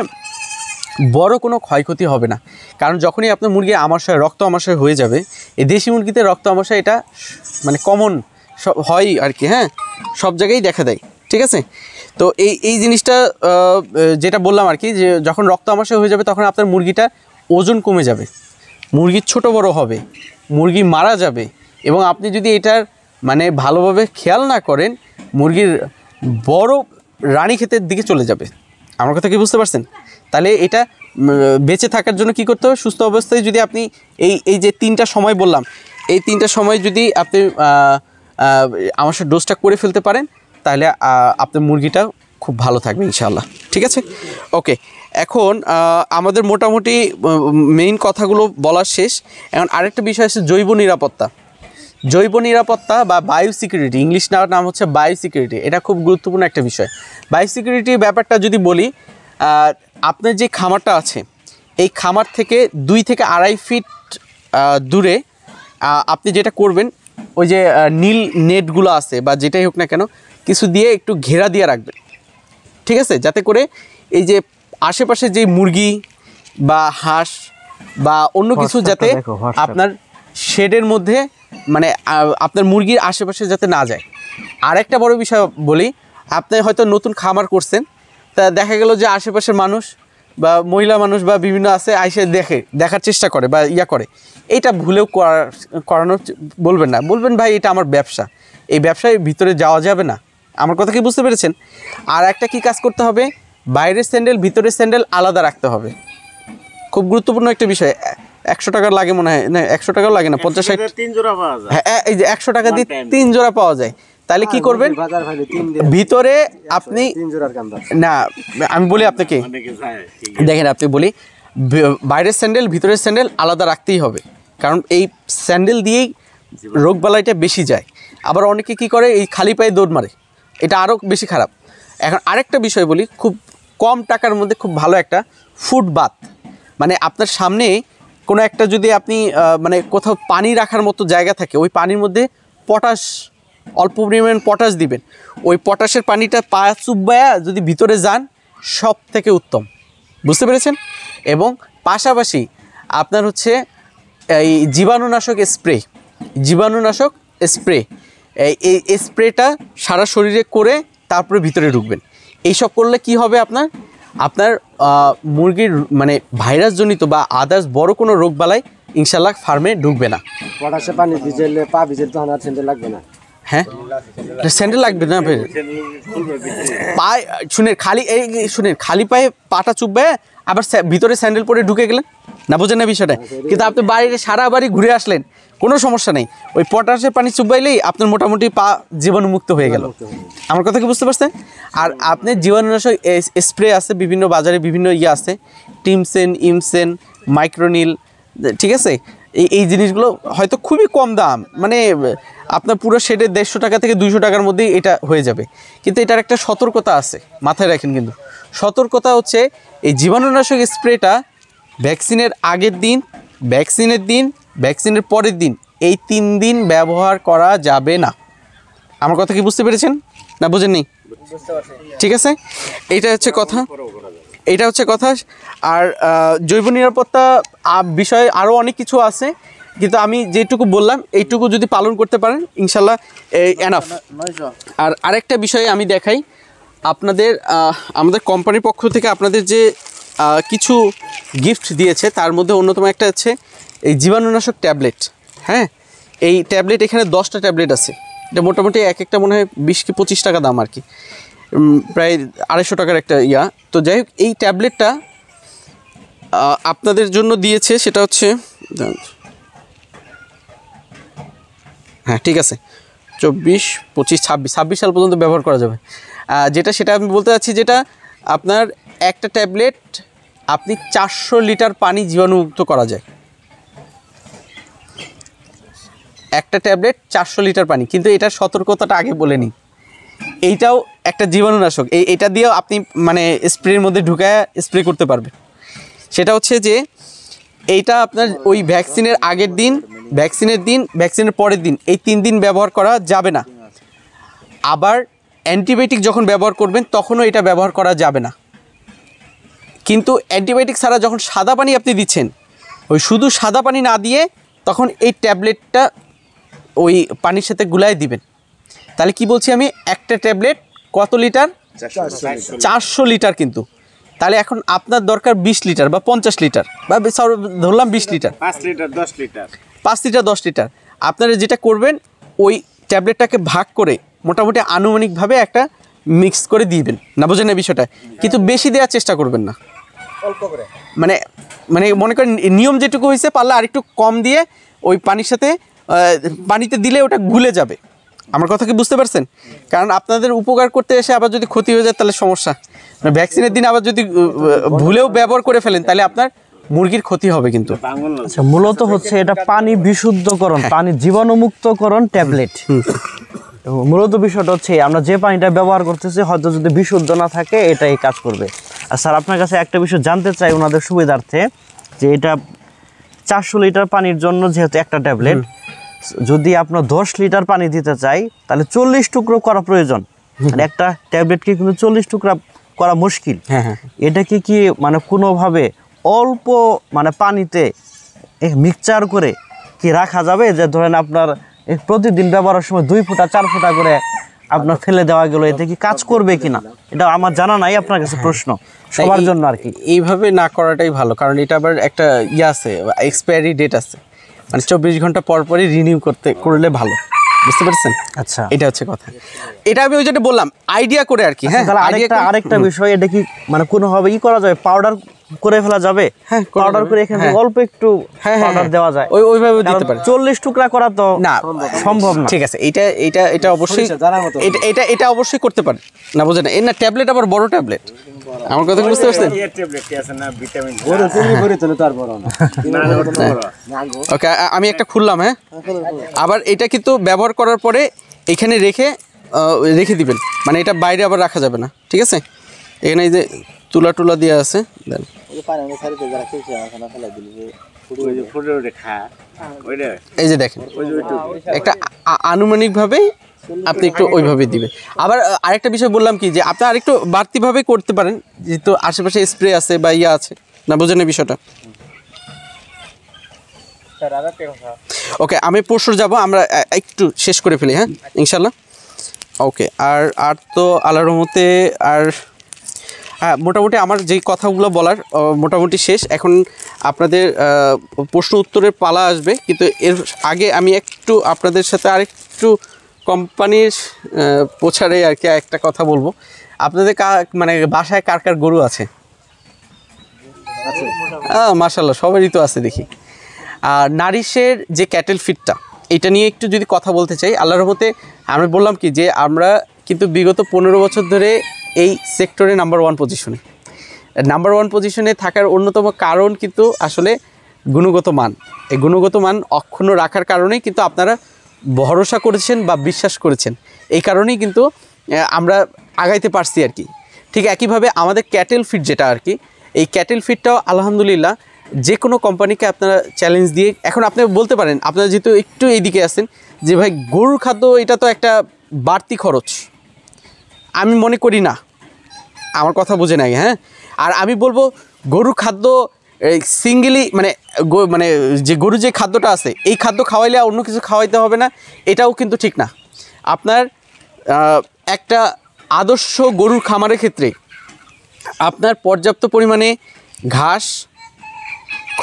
বড় কোনো ক্ষয়ক্ষতি হবে না। কারণ যখনই আপনার মুরগি আমাশয়, রক্ত আমাশয় হয়ে যাবে, এই দেশি মুরগিতে রক্ত আমাশয় এটা মানে কমন হয় আর কি, হ্যাঁ, সব জায়গায় দেখা দেয়, ঠিক আছে? তো এই জিনিসটা যেটা বললাম আর কি, যে যখন রক্ত আমাশয় হয়ে যাবে তখন আপনার মুরগিটা ওজন কমে যাবে, মুরগি ছোট বড় হবে, মুরগি মারা যাবে, এবং আপনি যদি এটার মানে ভালোভাবে খেয়াল না করেন, মুরগির বড় রানীক্ষেতের দিকে চলে যাবে। আমার কথা কি বুঝতে পারছেন? তাহলে এটা বেঁচে থাকার জন্য কি করতে হবে, সুস্থ অবস্থায় যদি আপনি এই যে 3টা সময় বললাম, এই 3টা সময় যদি আপনি আমার সাথে ডোজটা করে ফেলতে পারেন, তাহলে আপনার মুরগিটা খুব ভালো থাকবে ইনশাআল্লাহ, ঠিক আছে? ওকে, এখন আমাদের মোটামুটি মেইন কথাগুলো বলা শেষ। এখন আরেকটা বিষয় আছে জৈব নিরাপত্তা। জৈব নিরাপত্তা বা বায়ো সিকিউরিটি, ইংলিশ নাম হচ্ছে বায়ো সিকিউরিটি। এটা খুব গুরুত্বপূর্ণ একটা বিষয়। বায়ো সিকিউরিটির ব্যাপারটা যদি বলি, আপনার যে খামারটা আছে, এই খামার থেকে 2 থেকে 2.5 ফিট দূরে আপনি যেটা করবেন, ওই যে নীল নেটগুলো আছে বা যেটাই হোক না কেন, কিছু দিয়ে একটু ঘেরা দিয়ে রাখবেন, ঠিক আছে? যাতে করে এই যে আশেপাশে যে মুরগি বা হাঁস বা অন্য কিছু যাতে আপনার শেডের মধ্যে, মানে আপনার মুরগির আশেপাশে যাতে না যায়। আর একটা বড় বিষয় বলি, আপনি হয়তো নতুন খামার করছেন, তা দেখা গেল যে আশেপাশের মানুষ বা মহিলা মানুষ বা বিভিন্ন আছে, আইসে দেখার চেষ্টা করে বা করে, এইটা ভুলেও করানোর বলবেন না। বলবেন ভাই এটা আমার ব্যবসা, এই ব্যবসায় ভিতরে যাওয়া যাবে না। আমার কথা কি বুঝতে পেরেছেন? আর একটা কি কাজ করতে হবে, বাইরের স্যান্ডেল ভিতরের স্যান্ডেল আলাদা রাখতে হবে। খুব গুরুত্বপূর্ণ একটা বিষয়। 100 টাকা লাগে মনে হয়, না 100 টাকাও লাগে না, 50-60, 3 জোড়া পাওয়া যায়। হ্যাঁ এই যে 100 টাকা দিয়ে 3 জোড়া পাওয়া যায়। তাহলে কি করবেন, ভিতরে আপনি না, আমি বলি আপনাকে, দেখেন আপনি বলি, বাইরের স্যান্ডেল ভিতরের স্যান্ডেল আলাদা রাখতেই হবে, কারণ এই স্যান্ডেল দিয়েই রোগবালাইটা বেশি যায়। আবার অনেকে কি করে, এই খালি পায়ে দৌড় মারে, এটা আরও বেশি খারাপ। এখন আরেকটা বিষয় বলি, খুব কম টাকার মধ্যে খুব ভালো একটা ফুড বাথ, মানে আপনার সামনে কোনো একটা যদি আপনি মানে কোথাও পানি রাখার মতো জায়গা থাকে, ওই পানির মধ্যে পটাশ, অল্প পরিমাণ পটাশ দিবেন, ওই পটাশের পানিটা পা চুবায়া যদি ভিতরে যান, সব থেকে উত্তম, বুঝতে পেরেছেন? এবং পাশাপাশি আপনার হচ্ছে এই জীবাণুনাশক স্প্রে, এই স্প্রেটা সারা শরীরে করে তারপরে ভিতরে ঢুকবেন। এইসব করলে কি হবে, আপনার মুরগির মানে ভাইরাসজনিত বা আদার্স বড় কোনো রোগবালাই ইনশাল্লাহ ফার্মে ঢুকবে না। পটাশে পানি ভিজাইলে পা ভিজাইলে তখন আর স্যান্ডেল লাগবে না। হ্যাঁ, স্যান্ডেল লাগবে না, পায়ে শুনেন খালি পায়ে পাটা চুপবে, আবার ভিতরে স্যান্ডেল পরে ঢুকে গেলেন না, বোঝেন না বিষয়টা? কিন্তু আপনি বাইরে সারা বাড়ি ঘুরে আসলেন, কোনো সমস্যা নেই। ওই পটাশের পানি চুবাইলেই আপনার মোটামুটি পা জীবাণুমুক্ত হয়ে গেল। আমার কথা কি বুঝতে পারছেন? আর আপনার জীবাণুনাশক স্প্রে আছে, বিভিন্ন বাজারে বিভিন্ন আছে, টিমসেন, ইমসেন, মাইক্রোনিল, ঠিক আছে। এই জিনিসগুলো হয়তো খুবই কম দাম, মানে আপনার পুরো শেডে 150 টাকা থেকে 200 টাকার মধ্যেই এটা হয়ে যাবে। কিন্তু এটার একটা সতর্কতা আছে, মাথায় রাখেন। কিন্তু সতর্কতা হচ্ছে এই জীবাণুনাশক স্প্রেটা ভ্যাকসিনের আগের দিন, ভ্যাকসিনের দিন, ভ্যাকসিনের পরের দিন, এই 3 দিন ব্যবহার করা যাবে না। আমার কথা কি বুঝতে পেরেছেন না বুঝেননি? ঠিক আছে, এইটা হচ্ছে কথা, এইটা হচ্ছে কথা। আর জৈব নিরাপত্তা বিষয়ে আরও অনেক কিছু আছে, কিন্তু আমি যেটুকু বললাম এইটুকু যদি পালন করতে পারেন ইনশাল্লাহ এনাফ। আর আরেকটা বিষয়ে আমি দেখাই আপনাদের, আমাদের কোম্পানির পক্ষ থেকে আপনাদের যে কিছু গিফট দিয়েছে, তার মধ্যে অন্যতম একটা হচ্ছে এই জীবাণুনাশক ট্যাবলেট। হ্যাঁ, এই ট্যাবলেট এখানে 10টা ট্যাবলেট আছে। এটা মোটামুটি এক একটা মনে হয় 20 কি 25 টাকা দাম আর কি, প্রায় 250 টাকার একটা ইয়া। তো যাই হোক, এই ট্যাবলেটটা আপনাদের জন্য দিয়েছে, সেটা হচ্ছে, হ্যাঁ ঠিক আছে, 24, 25, 26 সাল পর্যন্ত ব্যবহার করা যাবে। যেটা সেটা আমি বলতে চাচ্ছি, যেটা আপনার একটা ট্যাবলেট আপনি 400 লিটার পানি জীবাণুমুক্ত করা যায়। একটা ট্যাবলেট 400 লিটার পানি। কিন্তু এটার সতর্কতাটা আগে বলে নিই, এইটাও একটা জীবাণুনাশক। এইটা দিয়েও আপনি মানে স্প্রের মধ্যে ঢুকায় স্প্রে করতে পারবেন। সেটা হচ্ছে যে এইটা আপনার ওই ভ্যাকসিনের আগের দিন, ভ্যাকসিনের দিন, ভ্যাকসিনের পরের দিন, এই 3 দিন ব্যবহার করা যাবে না। আবার অ্যান্টিবায়োটিক যখন ব্যবহার করবেন তখনও এটা ব্যবহার করা যাবে না। কিন্তু অ্যান্টিবায়োটিক ছাড়া যখন সাদা পানি আপনি দিচ্ছেন, ওই শুধু সাদা পানি না দিয়ে তখন এই ট্যাবলেটটা ওই পানির সাথে গুলায় দিবেন। তাহলে কি বলছি আমি, একটা ট্যাবলেট কত লিটার? 400 লিটার। কিন্তু তাহলে এখন আপনার দরকার 20 লিটার বা 50 লিটার বা ধরলাম 20 litre, 5 litre 10 litre, 5 litre 10 litre. আপনারা যেটা করবেন, ওই ট্যাবলেটটাকে ভাগ করে মোটামুটি আনুমানিকভাবে একটা মিক্স করে দিবেন। না বোঝেন না বিষয়টা? কিন্তু বেশি দেওয়ার চেষ্টা করবেন না, অল্প করে, মানে মানে মনে করেন নিয়ম যেটুকু হয়েছে পারলে আরেকটু কম দিয়ে ওই পানির সাথে, পানিতে দিলে ওটা গুলে যাবে। আমার কথা কি বুঝতে পারছেন? কারণ আপনাদের উপকার করতে এসে আবার যদি ক্ষতি হয়ে যায় তাহলে সমস্যা। ভ্যাকসিনের দিন আবার যদি ভুলেও ব্যবহার করে ফেলেন তাহলে আপনার মুরগির ক্ষতি হবে। কিন্তু আচ্ছা, মূলত হচ্ছে এটা পানি বিশুদ্ধকরণ, পানি জীবাণুমুক্তকরণ ট্যাবলেট। মূলত বিষয়টা হচ্ছে আমরা যে পানিটা ব্যবহার করতেছি হয়তো যদি বিশুদ্ধ না থাকে এটাই কাজ করবে। আর স্যার আপনার কাছে একটা বিষয় জানতে চাই ওনাদের সুবিধার্থে, যে এটা 400 লিটার পানির জন্য যেহেতু একটা ট্যাবলেট, যদি আপনার 10 লিটার পানি দিতে চাই তাহলে 40 টুকরো করা প্রয়োজন। মানে একটা ট্যাবলেটকে কিন্তু 40 টুকরা করা মুশকিল। এটা কি মানে কোনোভাবে অল্প মানে পানিতে মিক্সচার করে কি রাখা যাবে, যে ধরেন আপনার প্রতিদিন ব্যবহারের সময় 2 ফুটা 4 ফুটা করে আপনার ফেলে দেওয়া গেল, এতে কি কাজ করবে কিনা এটা আমার জানা নাই, আপনার কাছে প্রশ্ন সবার জন্য আর কি। এইভাবে না করাটাই ভালো, কারণ এটা আবার একটা ইয়ে আছে, এক্সপায়ারি ডেট আছে, মানে 24 ঘন্টা পর পরই রিনিউ করলে ভালো। বুঝতে পারছেন? আচ্ছা, এটা হচ্ছে কথা। এটা আমি ওই যেটা বললাম আইডিয়া করে আর কি। হ্যাঁ, আরেকটা বিষয়, এটা কি মানে কোনোভাবে করা যাবে, পাউডার করে ফেলা যাবে? হ্যাঁ, পাউডার করে এখানে অল্প একটু পাউডার দেওয়া যায়, ওইভাবে দিতে পারে। 40 টুকরা করা তো না সম্ভব না। ঠিক আছে, এটা অবশ্যই, এটা অবশ্যই করতে পারে। না বুঝেন না, না ট্যাবলেট আবার বড় ট্যাবলেট। আমার কথা বুঝতে পারছেন? এই ট্যাবলেট কি আছে না, ভিটামিন ওকে, আমি একটা খুললাম। হ্যাঁ, আবার এটা কিন্তু ব্যবহার করার পরে এখানে রেখে দিবেন, মানে এটা বাইরে আবার রাখা যাবে না। ঠিক আছে, এখানে এই যে তুলা দিয়ে আছে, দেন এই যে দেখেন, একটা আনুমানিকভাবে আপনি একটু ওইভাবে দিবেন। আবার আরেকটা বিষয় বললাম কি, যে আপনি আরেকটু বাড়তিভাবে করতে পারেন, যেহেতু আশেপাশে স্প্রে আছে বা ইয়া আছে। না বোঝেন এই বিষয়টা? ওকে, আমি পরশু যাব, আমরা একটু শেষ করে ফেলি। হ্যাঁ ইনশাল্লাহ। ওকে, আর তো আল্লাহর রহমতে আর হ্যাঁ, মোটামুটি আমার যেই কথাগুলো বলার মোটামুটি শেষ। এখন আপনাদের প্রশ্ন উত্তরের পালা আসবে, কিন্তু এর আগে আমি একটু আপনাদের সাথে আরেকটু কোম্পানির প্রচারে আর কি একটা কথা বলবো। আপনাদের মানে বাসায় কার কার গরু আছে? মাশাআল্লাহ, সবারই তো আছে দেখি। আর নারিশের যে ক্যাটেল ফিডটা এটা নিয়ে একটু যদি কথা বলতে চাই, আল্লাহর রহমতে আমি বললাম কি যে আমরা কিন্তু বিগত 15 বছর ধরে এই সেক্টরে নাম্বার 1 পজিশনে। নাম্বার 1 পজিশনে থাকার অন্যতম কারণ কিন্তু আসলে গুণগত মান। এই গুণগত মান অক্ষুণ্ণ রাখার কারণেই কিন্তু আপনারা ভরসা করেছেন বা বিশ্বাস করেছেন, এই কারণেই কিন্তু আমরা আগাইতে পারছি আর কি। ঠিক একইভাবে আমাদের ক্যাটেল ফিড যেটা আর কি, এই ক্যাটেল ফিডটাও আলহামদুলিল্লাহ যে কোনো কোম্পানিকে আপনারা চ্যালেঞ্জ দিয়ে, এখন আপনি বলতে পারেন আপনারা যেহেতু একটু এইদিকে আছেন যে ভাই গরুর খাদ্য এটা তো একটা বাড়তি খরচ, আমি মনে করি না, আমার কথা বুঝে নাই, হ্যাঁ। আর আমি বলবো গরুর খাদ্য সিঙ্গেলি মানে যে গরু যে খাদ্যটা আছে এই খাদ্য খাওয়াইলে অন্য কিছু খাওয়াইতে হবে না, এটাও কিন্তু ঠিক না। আপনার একটা আদর্শ গরুর খামারের ক্ষেত্রে আপনার পর্যাপ্ত পরিমাণে ঘাস,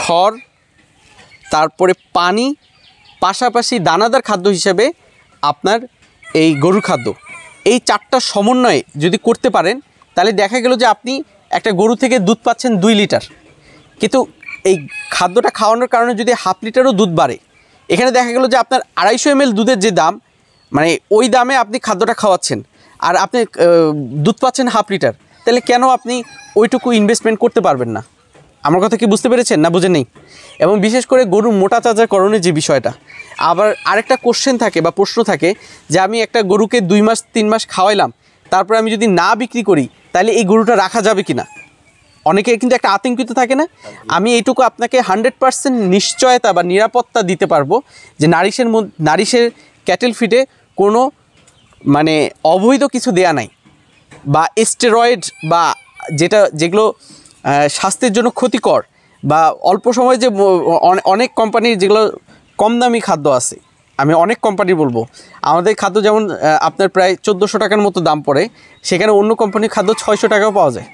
খড়, তারপরে পানি, পাশাপাশি দানাদার খাদ্য হিসেবে আপনার এই গরুর খাদ্য, এই 4টা সমন্বয়ে যদি করতে পারেন তাহলে দেখা গেল যে আপনি একটা গরু থেকে দুধ পাচ্ছেন 2 লিটার, কিন্তু এই খাদ্যটা খাওয়ানোর কারণে যদি 1/2 লিটারও দুধ বাড়ে, এখানে দেখা গেল যে আপনার 250 ml দুধের যে দাম, মানে ওই দামে আপনি খাদ্যটা খাওয়াচ্ছেন আর আপনি দুধ পাচ্ছেন 1/2 লিটার, তাহলে কেন আপনি ওইটুকু ইনভেস্টমেন্ট করতে পারবেন না? আমার কথা কি বুঝতে পেরেছেন না বুঝেন নেই? এবং বিশেষ করে গরুর মোটা তাজাকরণের যে বিষয়টা, আবার আরেকটা কোশ্চেন থাকে বা প্রশ্ন থাকে যে আমি একটা গরুকে 2 মাস 3 মাস খাওয়াইলাম, তারপর আমি যদি না বিক্রি করি তাহলে এই গরুটা রাখা যাবে কি না? অনেকে কিন্তু একটা আতঙ্কিত থাকে না। আমি এইটুকু আপনাকে 100% নিশ্চয়তা বা নিরাপত্তা দিতে পারবো যে নারিশের ক্যাটেল ফিডে কোনো মানে অবৈধ কিছু দেয়া নাই বা স্টেরয়েড বা যেগুলো স্বাস্থ্যের জন্য ক্ষতিকর বা অল্প সময় যে অনেক কোম্পানির যেগুলো কম দামি খাদ্য আছে, আমি অনেক কোম্পানি বলবো, আমাদের খাদ্য যেমন আপনার প্রায় 1400 টাকার মতো দাম পড়ে, সেখানে অন্য কোম্পানির খাদ্য 600 টাকাও পাওয়া যায়,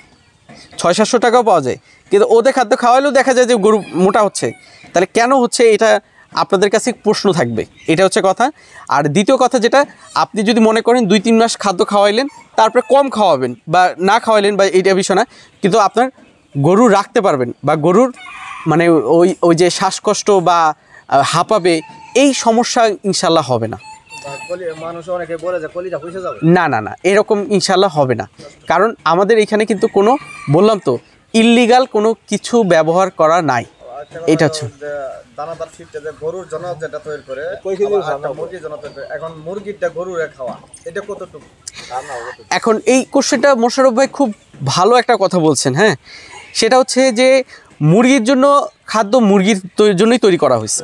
600-700 টাকাও পাওয়া যায়, কিন্তু ওদের খাদ্য খাওয়াইলেও দেখা যায় যে গরু মোটা হচ্ছে। তাহলে কেন হচ্ছে এটা আপনাদের কাছে প্রশ্ন থাকবে, এটা হচ্ছে কথা। আর দ্বিতীয় কথা যেটা, আপনি যদি মনে করেন 2-3 মাস খাদ্য খাওয়াইলেন তারপরে কম খাওয়াবেন বা না খাওয়াইলেন বা এইটা বিষয় না, কিন্তু আপনার গরু রাখতে পারবেন বা গরুর মানে ওই যে শ্বাসকষ্ট বা হাঁপাবে এই সমস্যা ইনশাল্লাহ হবে না। মানুষ অনেকে বলে যে কলিজা পয়সা যাবে, না না না, এরকম ইনশাল্লাহ হবে না, কারণ আমাদের এখানে কিন্তু কোনো, বললাম তো, ইল্লিগাল কোনো কিছু ব্যবহার করা নাই। এটা হচ্ছে দানাদার ফিডটা যে গরুর জন্য যেটা তৈরি করে, মুরগির জন্য তৈরি করে, এখন মুরগিরটা গরুরে খাওয়া এটা কতটুকু? এখন এই কোশ্চেনটা মোশাররফ ভাই খুব ভালো একটা কথা বলছেন, হ্যাঁ। সেটা হচ্ছে যে মুরগির জন্য খাদ্য মুরগির জন্যই তৈরি করা হয়েছে,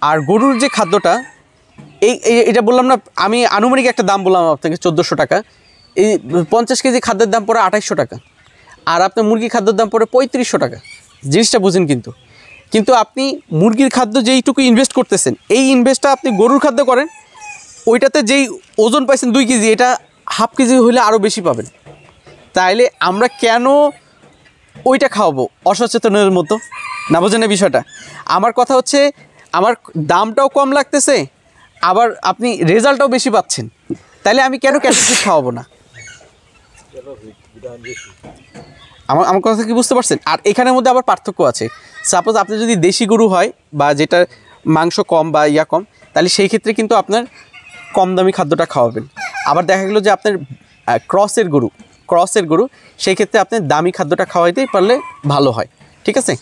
আর গরুর যে খাদ্যটা এটা বললাম না, আমি আনুমানিক একটা দাম বললাম আপনাকে 1400 টাকা, এই 50 কেজি খাদ্যের দাম পড়ে 2800 টাকা, আর আপনার মুরগির খাদ্যের দাম পড়ে 3500 টাকা। জিনিসটা বুঝেন কিন্তু আপনি মুরগির খাদ্য যেইটুকু ইনভেস্ট করতেছেন, এই ইনভেস্টটা আপনি গরুর খাদ্য করেন, ওইটাতে যেই ওজন পাইছেন 2 কেজি, এটা 1/2 কেজি হলে আরও বেশি পাবেন। তাইলে আমরা কেন ওইটা খাওয়াবো অসচেতনের মতো? না বোঝেন না বিষয়টা? আমার কথা হচ্ছে, আমার দামটাও কম লাগতেছে, আবার আপনি রেজাল্টটাও বেশি পাচ্ছেন, তাহলে আমি কেন ক্যাটেল ফিড খাওয়াবো না? আমার কথা কি বুঝতে পারছেন? আর এখানের মধ্যে আবার পার্থক্য আছে। সাপোজ আপনি যদি দেশি গরু হয় বা যেটা মাংস কম বা কম, তাহলে সেই ক্ষেত্রে কিন্তু আপনার কম দামি খাদ্যটা খাওয়াবেন। আবার দেখা গেলো যে আপনার ক্রসের গরু, সেই ক্ষেত্রে আপনি দামি খাদ্যটা খাওয়াইতেই পারলে ভালো হয়। ঠিক আছে,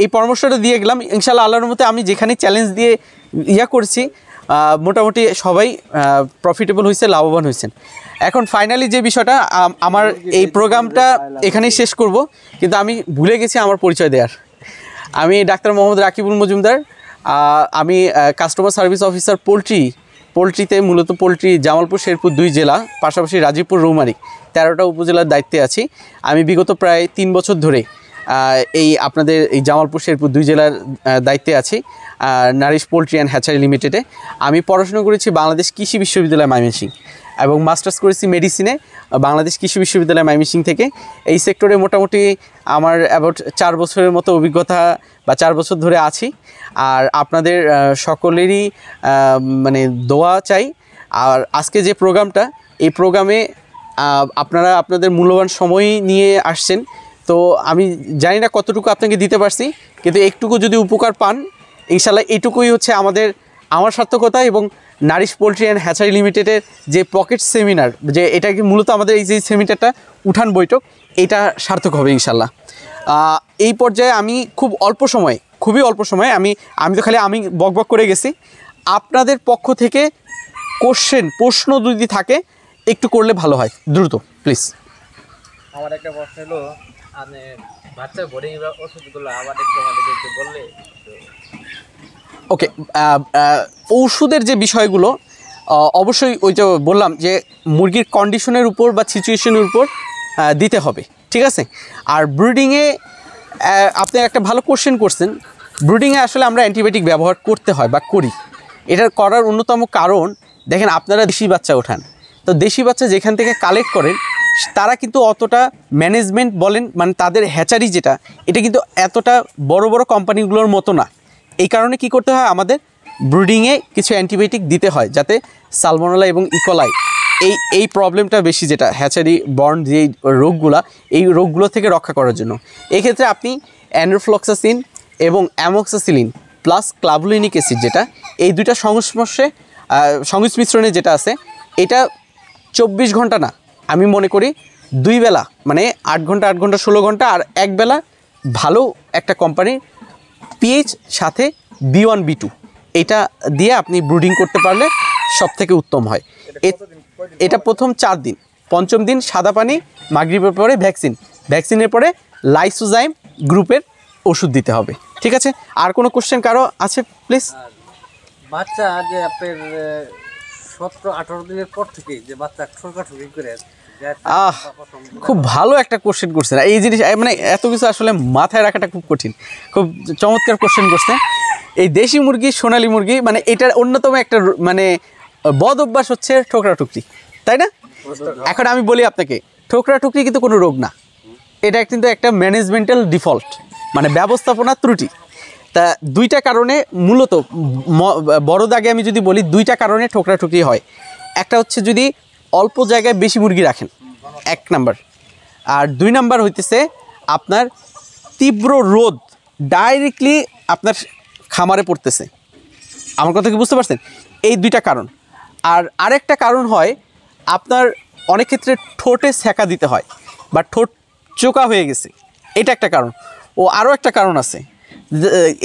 এই পরামর্শটা দিয়ে গেলাম। ইনশাআল্লাহ আল্লাহর মতে আমি যেখানে চ্যালেঞ্জ দিয়ে করছি, মোটামুটি সবাই প্রফিটেবল হয়েছে, লাভবান হয়েছেন। এখন ফাইনালি যে বিষয়টা, আমার এই প্রোগ্রামটা এখানেই শেষ করব, কিন্তু আমি ভুলে গেছি আমার পরিচয় দেওয়ার। আমি ডাক্তার মোহাম্মদ রাকিবুল মজুমদার, আমি কাস্টমার সার্ভিস অফিসার পোলট্রিতে, মূলত পোলট্রি জামালপুর শেরপুর 2 জেলা, পাশাপাশি রাজীবপুর রৌমারী 13টা উপজেলার দায়িত্বে আছি। আমি বিগত প্রায় 3 বছর ধরে আপনাদের এই জামালপুর শেরপুর 2 জেলার দায়িত্বে আছি নারিশ পোলট্রি অ্যান্ড হ্যাচারি লিমিটেডে। আমি পড়াশোনা করেছি বাংলাদেশ কৃষি বিশ্ববিদ্যালয় ময়মনসিংহ এবং মাস্টার্স করেছি মেডিসিনে বাংলাদেশ কৃষি বিশ্ববিদ্যালয় ময়মনসিংহ থেকে। এই সেক্টরে মোটামুটি আমার অ্যাবাউট 4 বছরের মতো অভিজ্ঞতা বা 4 বছর ধরে আছি। আর আপনাদের সকলেরই মানে দোয়া চাই। আর আজকে যে প্রোগ্রামটা, এই প্রোগ্রামে আপনারা আপনাদের মূল্যবান সময় নিয়ে আসছেন, তো আমি জানি না কতটুকু আপনাকে দিতে পারছি, কিন্তু একটুকু যদি উপকার পান ইনশাল্লাহ এইটুকুই হচ্ছে আমার সার্থকতা এবং নারিশ পোলট্রি অ্যান্ড হ্যাচারি লিমিটেডের যে পকেট সেমিনার, যে এটা কি মূলত আমাদের এই যে সেমিনারটা উঠান বৈঠক, এটা সার্থক হবে ইনশাল্লাহ। এই পর্যায়ে আমি খুবই অল্প সময়ে আমি তো খালি বকবক করে গেছি। আপনাদের পক্ষ থেকে প্রশ্ন যদি থাকে একটু করলে ভালো হয়, দ্রুত প্লিজ। আমার একটা প্রশ্ন হলো, আপনি বাচ্চার বোর্ডিং ওষুধগুলো আবার একটু আমাদেরকে একটু বললে। ওকে, ঔষধের যে বিষয়গুলো অবশ্যই ওই যে বললাম যে মুরগির কন্ডিশনের উপর বা সিচুয়েশনের উপর দিতে হবে, ঠিক আছে। আর ব্রিডিংয়ে আপনি একটা ভালো কোশ্চেন করছেন। ব্রিডিংয়ে আসলে আমরা অ্যান্টিবায়োটিক ব্যবহার করতে হয় বা করি। এটার করার অন্যতম কারণ, দেখেন আপনারা দেশি বাচ্চা ওঠান, তো দেশি বাচ্চা যেখান থেকে কালেক্ট করেন তারা কিন্তু অতটা ম্যানেজমেন্ট বলেন, মানে তাদের হ্যাচারি যেটা, এটা কিন্তু এতটা বড় বড় কোম্পানিগুলোর মতো না। এই কারণে কি করতে হয়, আমাদের ব্রিডিংয়ে কিছু অ্যান্টিবায়োটিক দিতে হয় যাতে সালমোনেলা এবং ইকোলাই এই প্রবলেমটা বেশি, যেটা হ্যাচারি বর্ন যেই এই রোগগুলো থেকে রক্ষা করার জন্য। এই ক্ষেত্রে আপনি অ্যান্ড্রোফ্লক্সাসিন এবং অ্যামোক্সাসিলিন প্লাস ক্লাভুলিনিক অ্যাসিড, যেটা এই দুইটা সংমিশ্রণে যেটা আছে, এটা 24 ঘন্টা না, আমি মনে করি 2 বেলা, মানে 8 ঘন্টা 16 ঘন্টা, আর 1 বেলা ভালো একটা কোম্পানির পিএইচ সাথে B1 B2 এটা দিয়ে আপনি ব্রুডিং করতে পারলে সব থেকে উত্তম হয়। এটা প্রথম 4 দিন, 5ম দিন সাদা পানি, মাগরিবের পরে ভ্যাকসিনের পরে লাইসোজাইম গ্রুপের ওষুধ দিতে হবে, ঠিক আছে। আর কোনো কোশ্চেন কারো আছে প্লিজ? বাচ্চা যে আপনার 17-18 দিনের পর থেকে যে বাচ্চা ঠোকাঠুকি করে, খুব ভালো একটা কোশ্চেন করছেন। এই জিনিস মানে এত কিছু আসলে মাথায় রাখাটা খুব কঠিন, খুব চমৎকার কোশ্চেন করছে। এই দেশি মুরগি, সোনালী মুরগি, মানে এটার অন্যতম একটা মানে বদ অভ্যাস হচ্ছে ঠোকরাঠুকরি, তাই না? এখন আমি বলি আপনাকে, ঠোকরাঠুকরি কিন্তু কোনো রোগ না, এটা কিন্তু একটা ম্যানেজমেন্টাল ডিফল্ট, মানে ব্যবস্থাপনা ত্রুটি। তা 2টা কারণে মূলত বড় দাগে আমি যদি বলি, 2টা কারণে ঠোকরাঠুকরি হয়। একটা হচ্ছে যদি অল্প জায়গায় বেশি মুরগি রাখেন, 1 নাম্বার। আর 2 নাম্বার হইতেছে আপনার তীব্র রোদ ডাইরেক্টলি আপনার খামারে পড়তেছে। আমার কথা কি বুঝতে পারছেন? এই 2টা কারণ। আর আরেকটা কারণ হয় আপনার অনেক ক্ষেত্রে ঠোঁটে সেকা দিতে হয় বা ঠোঁট চোকা হয়ে গেছে, এটা একটা কারণ। ও আরও একটা কারণ আছে,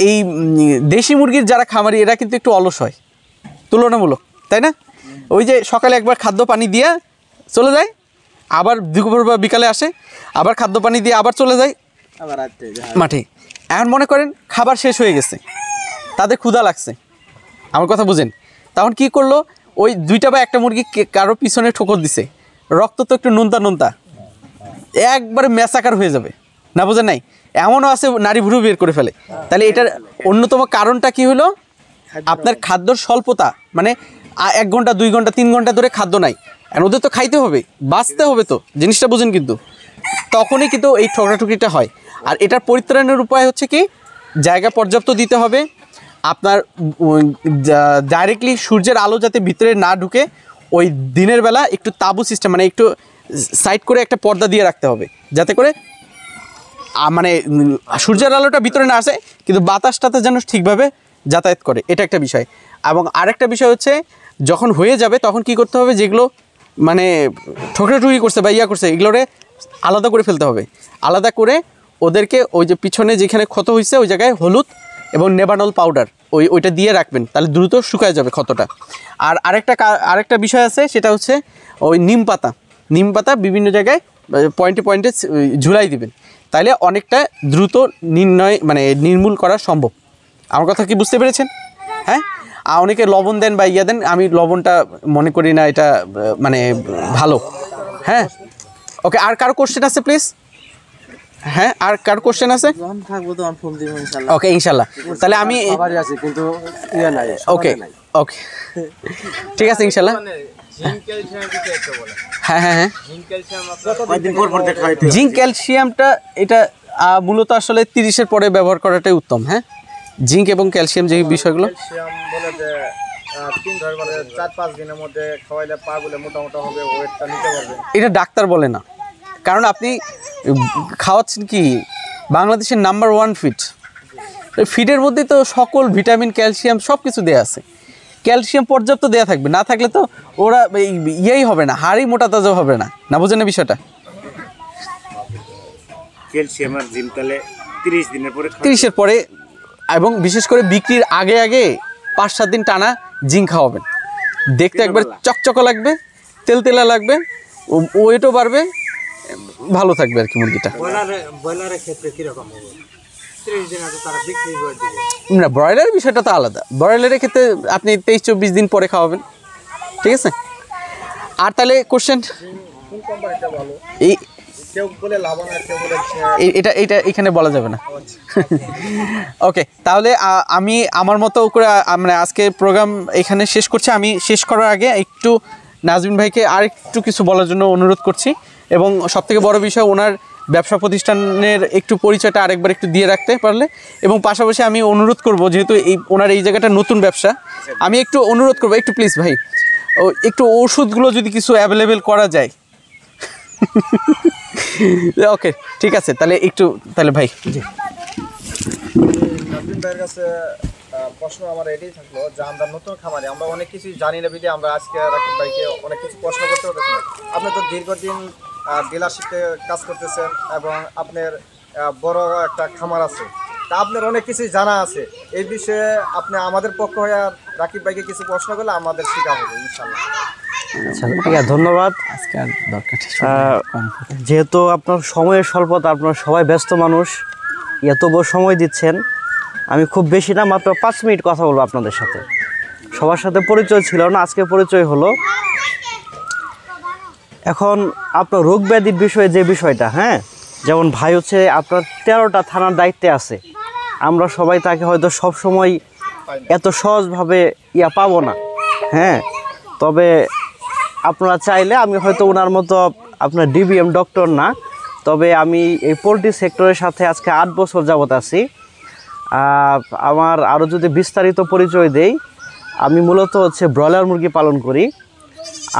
এই দেশি মুরগির যারা খামারি এরা কিন্তু একটু অলস হয় তুলনামূলক, তাই না? ওই যে সকালে একবার খাদ্য পানি দিয়ে চলে যায়, আবার দুপুর বা বিকালে আসে, আবার খাদ্য পানি দিয়ে আবার চলে যায় মাঠে। এখন মনে করেন খাবার শেষ হয়ে গেছে, তাদের ক্ষুধা লাগছে, আমার কথা বুঝেন, তখন কি করলো, ওই 2টা বা 1টা মুরগি কারো পিছনে ঠোকর দিছে, রক্ত তো একটু নোনতা একবারে ম্যাসাকার হয়ে যাবে না, বোঝেন নাই? এমনও আছে নাড়ি ভুরু বের করে ফেলে। তাহলে এটার অন্যতম কারণটা কি হলো, আপনার খাদ্যর স্বল্পতা, মানে 1 ঘন্টা 2 ঘন্টা 3 ঘন্টা ধরে খাদ্য নাই, আর ওদের তো খাইতে হবে, বাঁচতে হবে, তো জিনিসটা বুঝেন। কিন্তু তখনই কিন্তু এই ঠোকরাঠুকরিটা হয়। আর এটার পরিত্রাণের উপায় হচ্ছে কি, জায়গা পর্যাপ্ত দিতে হবে, আপনার ডাইরেক্টলি সূর্যের আলো যাতে ভিতরে না ঢুকে, ওই দিনের বেলা একটু তাঁবু সিস্টেম, মানে একটু সাইড করে একটা পর্দা দিয়ে রাখতে হবে, যাতে করে মানে সূর্যের আলোটা ভিতরে না আসে কিন্তু বাতাসটাতে যেন ঠিকভাবে যাতায়াত করে, এটা একটা বিষয়। এবং আরেকটা বিষয় হচ্ছে, যখন হয়ে যাবে তখন কি করতে হবে, যেগুলো মানে ঠোকরাঠুকি করছে বা করছে, এগুলোরে আলাদা করে ফেলতে হবে। আলাদা করে ওদেরকে ওই যে পিছনে যেখানে ক্ষত হয়েছে ওই জায়গায় হলুদ এবং নেবানল পাউডার ওইটা দিয়ে রাখবেন, তাহলে দ্রুত শুকায় যাবে ক্ষতটা। আর আরেকটা বিষয় আছে, সেটা হচ্ছে ওই নিম পাতা বিভিন্ন জায়গায় পয়েন্টে ঝুলাই দিবেন, তাহলে অনেকটা দ্রুত নির্মূল করা সম্ভব। আমার কথা কি বুঝতে পেরেছেন? হ্যাঁ, আর অনেকে লবণ দেন বা দেন, আমি লবণটা মনে করি না এটা মানে ভালো। হ্যাঁ, ওকে, আর কারো কোশ্চেন আছে প্লিজ? হ্যাঁ, আর কার কোশ্চেন আছে? ওকে, ইনশাল্লাহ। তাহলে আমি ওকে ঠিক আছে, ইনশাল্লাহ। হ্যাঁ, জিঙ্ক ক্যালসিয়ামটা এটা মূলত আসলে 30-এর পরে ব্যবহার করাটাই উত্তম। হ্যাঁ, জিঙ্ক এবং ক্যালসিয়াম যে বিষয়গুলো, বলে যে 4-5 দিনের মধ্যে খাওয়াইলে পা গুলো মোটামুটি হবে, ওয়েটটা নিতে পারবে, এটা ডাক্তার বলে না। কারণ আপনি খাওয়াচ্ছেন কি বাংলাদেশের নাম্বার 1 ফিড, ফিডের মধ্যে তো সকল ভিটামিন ক্যালসিয়াম সব কিছু দেওয়া আছে। ক্যালসিয়াম পর্যাপ্ত দেওয়া থাকবে, না থাকলে তো ওরা ইয়েই হবে না, হাড়ই মোটা তাজা হবে না। না বোঝেন না বিষয়টা? ক্যালসিয়াম আর জিঙ্ক তাহলে 30 দিনের পরে 30-এর পরে, এবং বিশেষ করে বিক্রির আগে আগে 5-7 দিন টানা জিঙ্ক খাওয়াবেন। দেখতে একবার চকচকা লাগবে, তেলতেলা লাগবে, ওয়েটও বাড়বে, ভালো থাকবে আর কি মুরগিটা। ব্রয়লারের ক্ষেত্রে কিরকম হবে? 30 দিন আগে তারা বিক্রি করে দিবে। না, ব্রয়লারের বিষয়টা তো আলাদা। ব্রয়লারের ক্ষেত্রে আপনি 23-24 দিন পরে খাওয়াবেন, ঠিক আছে? আর তাহলে কোশ্চেন, কোন কোম্পানিটা ভালো? এই কেউ বলে লাভান আর কেউ বলে এটা এখানে বলা যাবে না। ওকে, তাহলে আমি আমার মতো করে মানে আজকে প্রোগ্রাম এখানে শেষ করছি। আমি শেষ করার আগে একটু নাজমিন ভাইকে আর একটু কিছু বলার জন্য অনুরোধ করছি, এবং সবথেকে বড় বিষয় ওনার ব্যবসা প্রতিষ্ঠানের একটু পরিচয়টা আরেকবার একটু দিয়ে রাখতে পারলে। এবং পাশাপাশি আমি অনুরোধ করব, যেহেতু ওনার এই জায়গাটা নতুন ব্যবসা, আমি একটু অনুরোধ করবো একটু প্লিজ ভাই, একটু ওষুধগুলো যদি কিছু অ্যাভেলেবেল করা যায়। ওকে, ঠিক আছে, তাহলে ভাই। নাজমিন ভাইয়ের কাছে প্রশ্ন আমার এটাই থাকলো যে আমরা নতুন খামারে আমরা অনেক কিছু জানি না বিধে আমরা আজকে রাকিব ভাইকে অনেক কিছু প্রশ্ন করতে পারতেছি না। আপনি তো দীর্ঘদিন ডিলারশিপে কাজ করতেছেন এবং আপনার বড় একটা খামার আছে, তা আপনার অনেক কিছুই জানা আছে। এই বিষয়ে আপনি আমাদের পক্ষ হয়ে রাকিব ভাইকে কিছু প্রশ্ন করলে আমাদের শেখা হবে ইনশাল্লাহ। আচ্ছা, ঠিক আছে, ধন্যবাদ। আজকে আর দরকার নেই, কম। যেহেতু আপনার সময়ের স্বল্পতা, আপনার সবাই ব্যস্ত মানুষ, এত বড় সময় দিচ্ছেন, আমি খুব বেশি না, মাত্র 5 মিনিট কথা বলবো আপনাদের সাথে। সবার সাথে পরিচয় ছিল না, আজকে পরিচয় হলো। এখন আপনার রোগ ব্যাধির বিষয়ে যে বিষয়টা, হ্যাঁ, যেমন ভাই হচ্ছে আপনার 13টা থানার দায়িত্বে আছে। আমরা সবাই তাকে হয়তো সব সময় এত সহজভাবে পাবো না, হ্যাঁ। তবে আপনারা চাইলে আমি হয়তো ওনার মতো আপনার ডিবিএম ডক্টর না, তবে আমি এই পোলট্রি সেক্টরের সাথে আজকে 8 বছর যাবত আছি। আমার আরও যদি বিস্তারিত পরিচয় দেই, আমি মূলত হচ্ছে ব্রয়লার মুরগি পালন করি।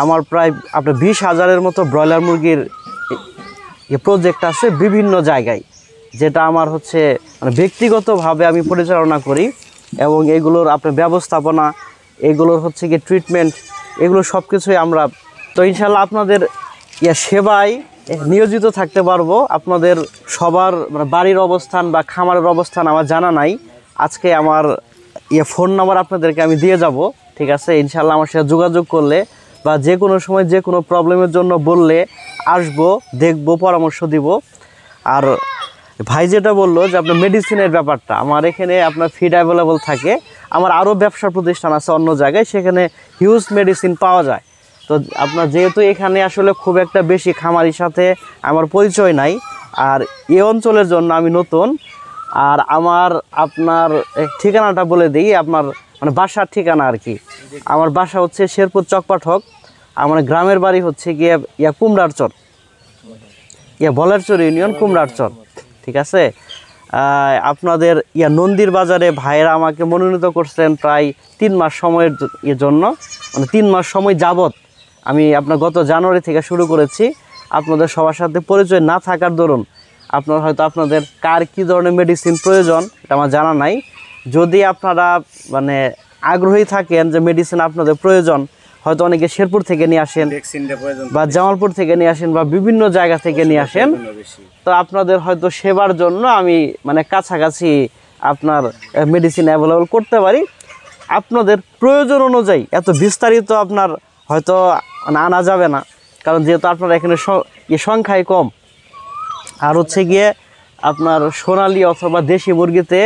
আমার প্রায় আপনার 20,000-এর মতো ব্রয়লার মুরগির প্রজেক্ট আছে বিভিন্ন জায়গায়, যেটা আমার হচ্ছে মানে ব্যক্তিগতভাবে আমি পরিচালনা করি। এবং এগুলোর আপনার ব্যবস্থাপনা, এগুলোর হচ্ছে কি ট্রিটমেন্ট, এগুলো সব কিছুই আমরা, তো ইনশাল্লাহ আপনাদের সেবায় নিয়োজিত থাকতে পারবো। আপনাদের সবার মানে বাড়ির অবস্থান বা খামারের অবস্থান আমার জানা নাই। আজকে আমার ফোন নাম্বার আপনাদেরকে আমি দিয়ে যাব, ঠিক আছে? ইনশাল্লাহ আমার সাথে যোগাযোগ করলে বা যে কোনো সময় যে কোনো প্রবলেমের জন্য বললে আসবো, দেখবো, পরামর্শ দিব। আর ভাই যেটা বললো যে আপনার মেডিসিনের ব্যাপারটা, আমার এখানে আপনার ফিড অ্যাভেলেবল থাকে। আমার আরও ব্যবসা প্রতিষ্ঠান আছে অন্য জায়গায়, সেখানে হিউজ মেডিসিন পাওয়া যায়। তো আপনার যেহেতু এখানে আসলে খুব একটা বেশি খামারির সাথে আমার পরিচয় নাই, আর এই অঞ্চলের জন্য আমি নতুন। আর আমার আপনার ঠিকানাটা বলে দিই, আপনার মানে বাসার ঠিকানা আর কি। আমার বাসা হচ্ছে শেরপুর চকপাঠক, আমার গ্রামের বাড়ি হচ্ছে গিয়ে কুমড়ারচর, ভলারচর ইউনিয়ন কুমড়ারচর, ঠিক আছে? আপনাদের নন্দীর বাজারে ভাইয়েরা আমাকে মনোনীত করছেন প্রায় 3 মাস সময়ের জন্য, মানে 3 মাস সময় যাবত আমি আপনার গত জানুয়ারি থেকে শুরু করেছি। আপনাদের সবার সাথে পরিচয় না থাকার দরুন আপনার হয়তো আপনাদের কার কী ধরনের মেডিসিন প্রয়োজন এটা আমার জানা নাই। যদি আপনারা মানে আগ্রহী থাকেন যে মেডিসিন আপনাদের প্রয়োজন, হয়তো অনেকে শেরপুর থেকে নিয়ে আসেন বা জামালপুর থেকে নিয়ে আসেন বা বিভিন্ন জায়গা থেকে নিয়ে আসেন, তো আপনাদের হয়তো সেবার জন্য আমি মানে কাছাকাছি আপনার মেডিসিন অ্যাভেলেবল করতে পারি। আপনাদের প্রয়োজন অনুযায়ী এত বিস্তারিত আপনার হয়তো আনা যাবে না, কারণ যেহেতু আপনার এখানে সংখ্যাই কম। আর হচ্ছে গিয়ে আপনার সোনালি অথবা দেশি মুরগিতে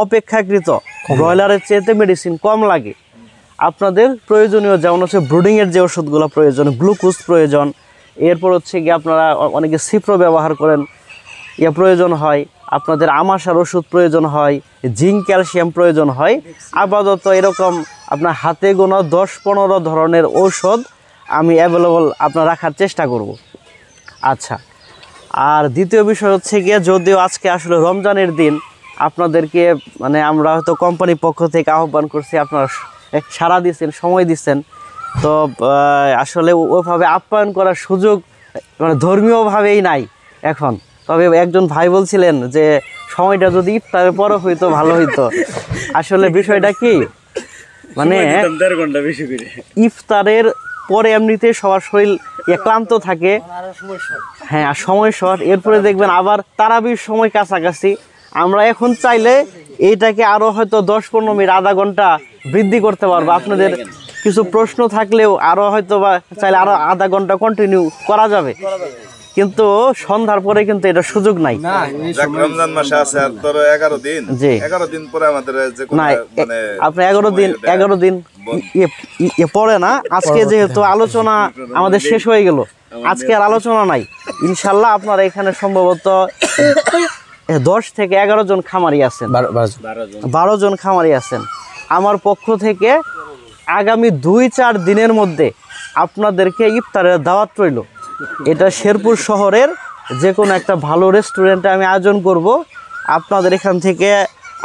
অপেক্ষাকৃত ব্রয়লারের চেয়েতে মেডিসিন কম লাগে। আপনাদের প্রয়োজনীয় যেমন হচ্ছে ব্রুডিংয়ের যে ওষুধগুলো প্রয়োজন, গ্লুকোজ প্রয়োজন, এরপর হচ্ছে গিয়ে আপনারা অনেকে সিপ্রো ব্যবহার করেন, প্রয়োজন হয়। আপনাদের আমাশার ওষুধ প্রয়োজন হয়, জিঙ্ক ক্যালসিয়াম প্রয়োজন হয়। আপাতত এরকম আপনার হাতে গোনা 10-15 ধরনের ঔষধ আমি অ্যাভেলেবল আপনার রাখার চেষ্টা করব। আচ্ছা, আর দ্বিতীয় বিষয় হচ্ছে গিয়ে, যদিও আজকে আসলে রমজানের দিন, আপনাদেরকে মানে আমরা হয়তো কোম্পানির পক্ষ থেকে আহ্বান করছি, আপনারা সাড়া দিচ্ছেন, সময় দিচ্ছেন, তো আসলে ওইভাবে আপ্যায়ন করার সুযোগ মানে ধর্মীয়ভাবেই নাই এখন। তবে একজন ভাই বলছিলেন যে সময়টা যদি ইফতারের পরে হইতো ভালো হইতো। আসলে বিষয়টা কি, মানে 1.5 ঘন্টা বেশি করে। ইফতারের পরে এমনিতে সবার শরীর ক্লান্ত থাকে, হ্যাঁ, আর সময় শর্ট। এরপরে দেখবেন আবার তারাবির সময় কাছাকাছি। আমরা এখন চাইলে এইটাকে আরো হয়তো 10-15 মিনিট, আধা ঘন্টা বৃদ্ধি করতে পারবো। আপনাদের কিছু প্রশ্ন থাকলেও আরো হয়তো বা চাইলে আরো আধা ঘন্টা কন্টিনিউ করা যাবে, কিন্তু সন্ধ্যার পরে কিন্তু এটা সুযোগ নাই। রমজান মাসে আছে আর তোর 11 দিন, জি। 11 দিন পরে আমাদের যে কোনো না, মানে আপনি 11 দিন পরে না। আজকে যেহেতু আলোচনা আমাদের শেষ হয়ে গেল, আজকে আর আলোচনা নাই। ইনশাল্লাহ আপনারা এখানে সম্ভবত 10 থেকে 11 জন খামারি আছেন, 12 জন খামারি আছেন। আমার পক্ষ থেকে আগামী 2-4 দিনের মধ্যে আপনাদেরকে ইফতারের দাওয়াত রইল। এটা শেরপুর শহরের যে কোনো একটা ভালো রেস্টুরেন্টে আমি আয়োজন করব। আপনাদের এখান থেকে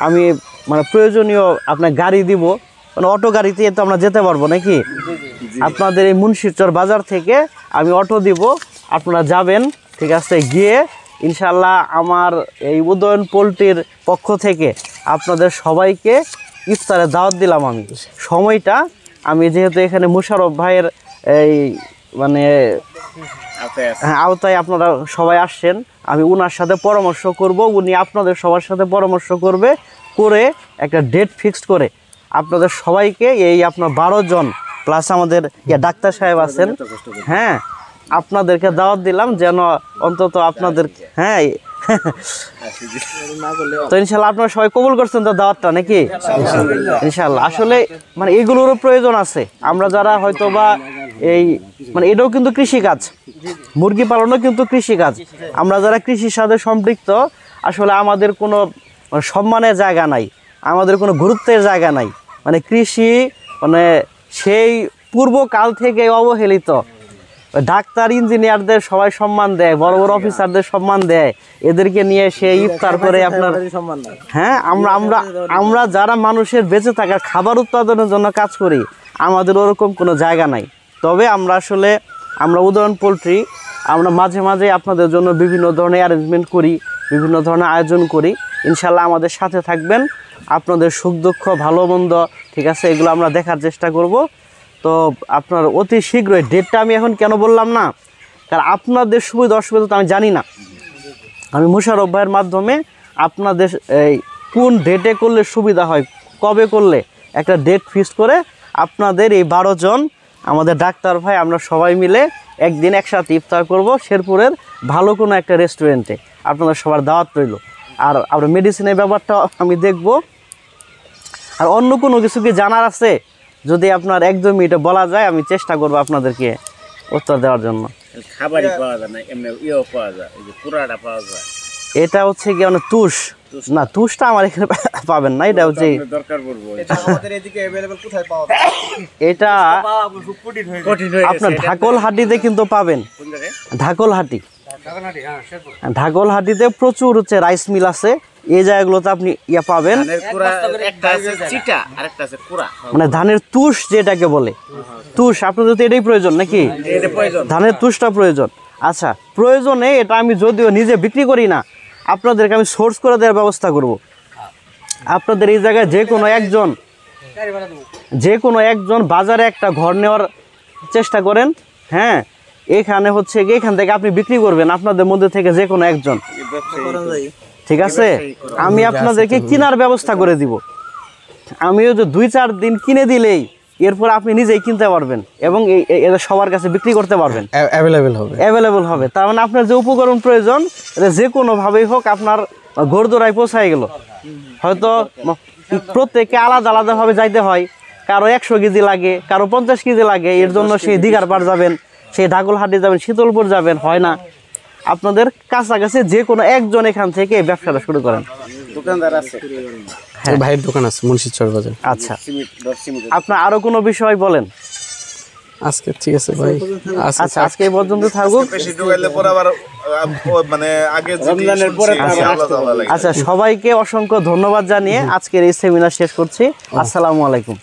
আমি মানে প্রয়োজনীয় আপনার গাড়ি দিব, মানে অটো গাড়িতে তো আমরা যেতে পারবো নাকি? আপনাদের এই মুন্সিরচর বাজার থেকে আমি অটো দিব, আপনারা যাবেন, ঠিক আছে? গিয়ে ইনশাল্লাহ আমার এই উদয়ন পোল্ট্রির পক্ষ থেকে আপনাদের সবাইকে ইফতারের দাওয়াত দিলাম। আমি সময়টা আমি যেহেতু এখানে মুশারফ ভাইয়ের এই মানে আওতায় আপনারা সবাই আসছেন, আমি উনার সাথে পরামর্শ করব, উনি আপনাদের সবার সাথে পরামর্শ করে একটা ডেট ফিক্সড করে আপনাদের সবাইকে এই আপনার 12 জন প্লাস আমাদের ডাক্তার সাহেব আছেন, হ্যাঁ, আপনাদেরকে দাওয়াত দিলাম যেন অন্তত আপনাদের, হ্যাঁ। তো ইনশাল্লাহ আপনারা সবাই কবুল করছেন তো দাওয়াতটা নাকি? ইনশাল্লাহ। আসলে মানে এগুলোরও প্রয়োজন আছে। আমরা যারা হয়তো বা এই মানে এটাও কিন্তু কৃষিকাজ, মুরগি পালনও কিন্তু কৃষিকাজ। আমরা যারা কৃষির সাথে সম্পৃক্ত, আসলে আমাদের কোনো সম্মানের জায়গা নাই, আমাদের কোনো গুরুত্বের জায়গা নাই। মানে কৃষি মানে সেই পূর্বকাল থেকে অবহেলিত। ডাক্তার, ইঞ্জিনিয়ারদের সবাই সম্মান দেয়, বড় বড় অফিসারদের সম্মান দেয়, এদেরকে নিয়ে সে ইফতার করে আপনার, হ্যাঁ, আমরা যারা মানুষের বেঁচে থাকার খাবার উৎপাদনের জন্য কাজ করি, আমাদের ওরকম কোনো জায়গা নাই। তবে আমরা উদয়ন পোল্ট্রি আমরা মাঝে মাঝে আপনাদের জন্য বিভিন্ন ধরনের অ্যারেঞ্জমেন্ট করি, বিভিন্ন ধরনের আয়োজন করি। ইনশাল্লাহ আমাদের সাথে থাকবেন, আপনাদের সুখ দুঃখ ভালো মন্দ, ঠিক আছে, এগুলো আমরা দেখার চেষ্টা করব। তো আপনার অতি শীঘ্রই ডেটটা আমি এখন কেন বললাম না, কারণ আপনাদের সুবিধা অসুবিধা তো আমি জানি না। আমি মুশারফ ভাইয়ের মাধ্যমে আপনাদের এই কোন ডেটে করলে সুবিধা হয়, কবে করলে একটা ডেট ফিক্সড করে আপনাদের এই 12 জন আমাদের ডাক্তার ভাই আমরা সবাই মিলে একদিন একসাথে ইফতার করব শেরপুরের ভালো কোনো একটা রেস্টুরেন্টে। আপনাদের সবার দাওয়াত রইল। আর আমরা মেডিসিনের ব্যাপারটা আমি দেখব। আর অন্য কোনো কিছু কি জানার আছে, যদি আপনার 1-2 মিনিটে বলা যায়, আমি চেষ্টা করব আপনাদেরকে উত্তর দেওয়ার জন্য। খাবারই পাওয়া যায় না, এমনি ইয়েও পাওয়া যায়, এই যে পুরাটা পাওয়া যায়। এটা হচ্ছে কি মানে তুষ না, তুষটা আমার এখানে পাবেন না। এটা হচ্ছে দরকার পড়বো। এটা আমাদের এদিকে अवेलेबल কোথায় পাওয়া যায়? এটা আপনার ঢাকলহাটিতে কিন্তু পাবেন। ঢাকলহাটি, ঢাকলহাটিতে প্রচুর হচ্ছে রাইস মিল আছে, এই জায়গাগুলোতে আপনি পাবেন। মানে ধানের তুষ যেটাকে বলে, তুষ আপনাদের তো এটাই প্রয়োজন নাকি? ধানের তুষটা প্রয়োজন। আচ্ছা, প্রয়োজনে এটা আমি যদিও নিজে বিক্রি করি না, আপনাদেরকে আমি সোর্স করে দেওয়ার ব্যবস্থা করব। আপনাদের এই জায়গায় যে কোনো একজন বাজারে একটা ঘর নেওয়ার চেষ্টা করেন, হ্যাঁ, এখানে হচ্ছে এখান থেকে আপনি বিক্রি করবেন, আপনাদের মধ্যে থেকে যে কোনো একজন, ঠিক আছে? আমি আপনাদেরকে কেনার ব্যবস্থা করে দিব। আমিও যে 2-4 দিন কিনে দিলেই এরপর আপনি নিজেই কিনতে পারবেন এবং এটা সবার কাছে বিক্রি করতে পারবেন, অ্যাভেলেবল হবে। তার মানে আপনার যে উপকরণ প্রয়োজন এটা যে কোনোভাবেই হোক আপনার ঘোরদোড়ায় পৌঁছায় গেল। হয়তো প্রত্যেককে আলাদা আলাদাভাবে যাইতে হয়, কারো 100 কেজি লাগে, কারো 50 কেজি লাগে, এর জন্য সেই দিঘার পাড় যাবেন, সেই ঢাকলহাটি যাবেন, শীতলপুর যাবেন, হয় না। আপনাদের কাছাকাছি যে কোনো একজন এখান থেকে ব্যবসাটা শুরু করেন। দোকানদার আছে, ভাইয়ের দোকান আছে মুন্সিরচর বাজার। আচ্ছা, আপনার আরো কোনো বিষয় বলেন? আজকে ঠিক আছে ভাই, আচ্ছা আজকে এই পর্যন্ত থাকুক। বেশি ঢুকাইলে পরে আবার মানে আগে রমজানের পরে আচ্ছা, সবাইকে অসংখ্য ধন্যবাদ জানিয়ে আজকের এই সেমিনার শেষ করছি। আসসালামু আলাইকুম।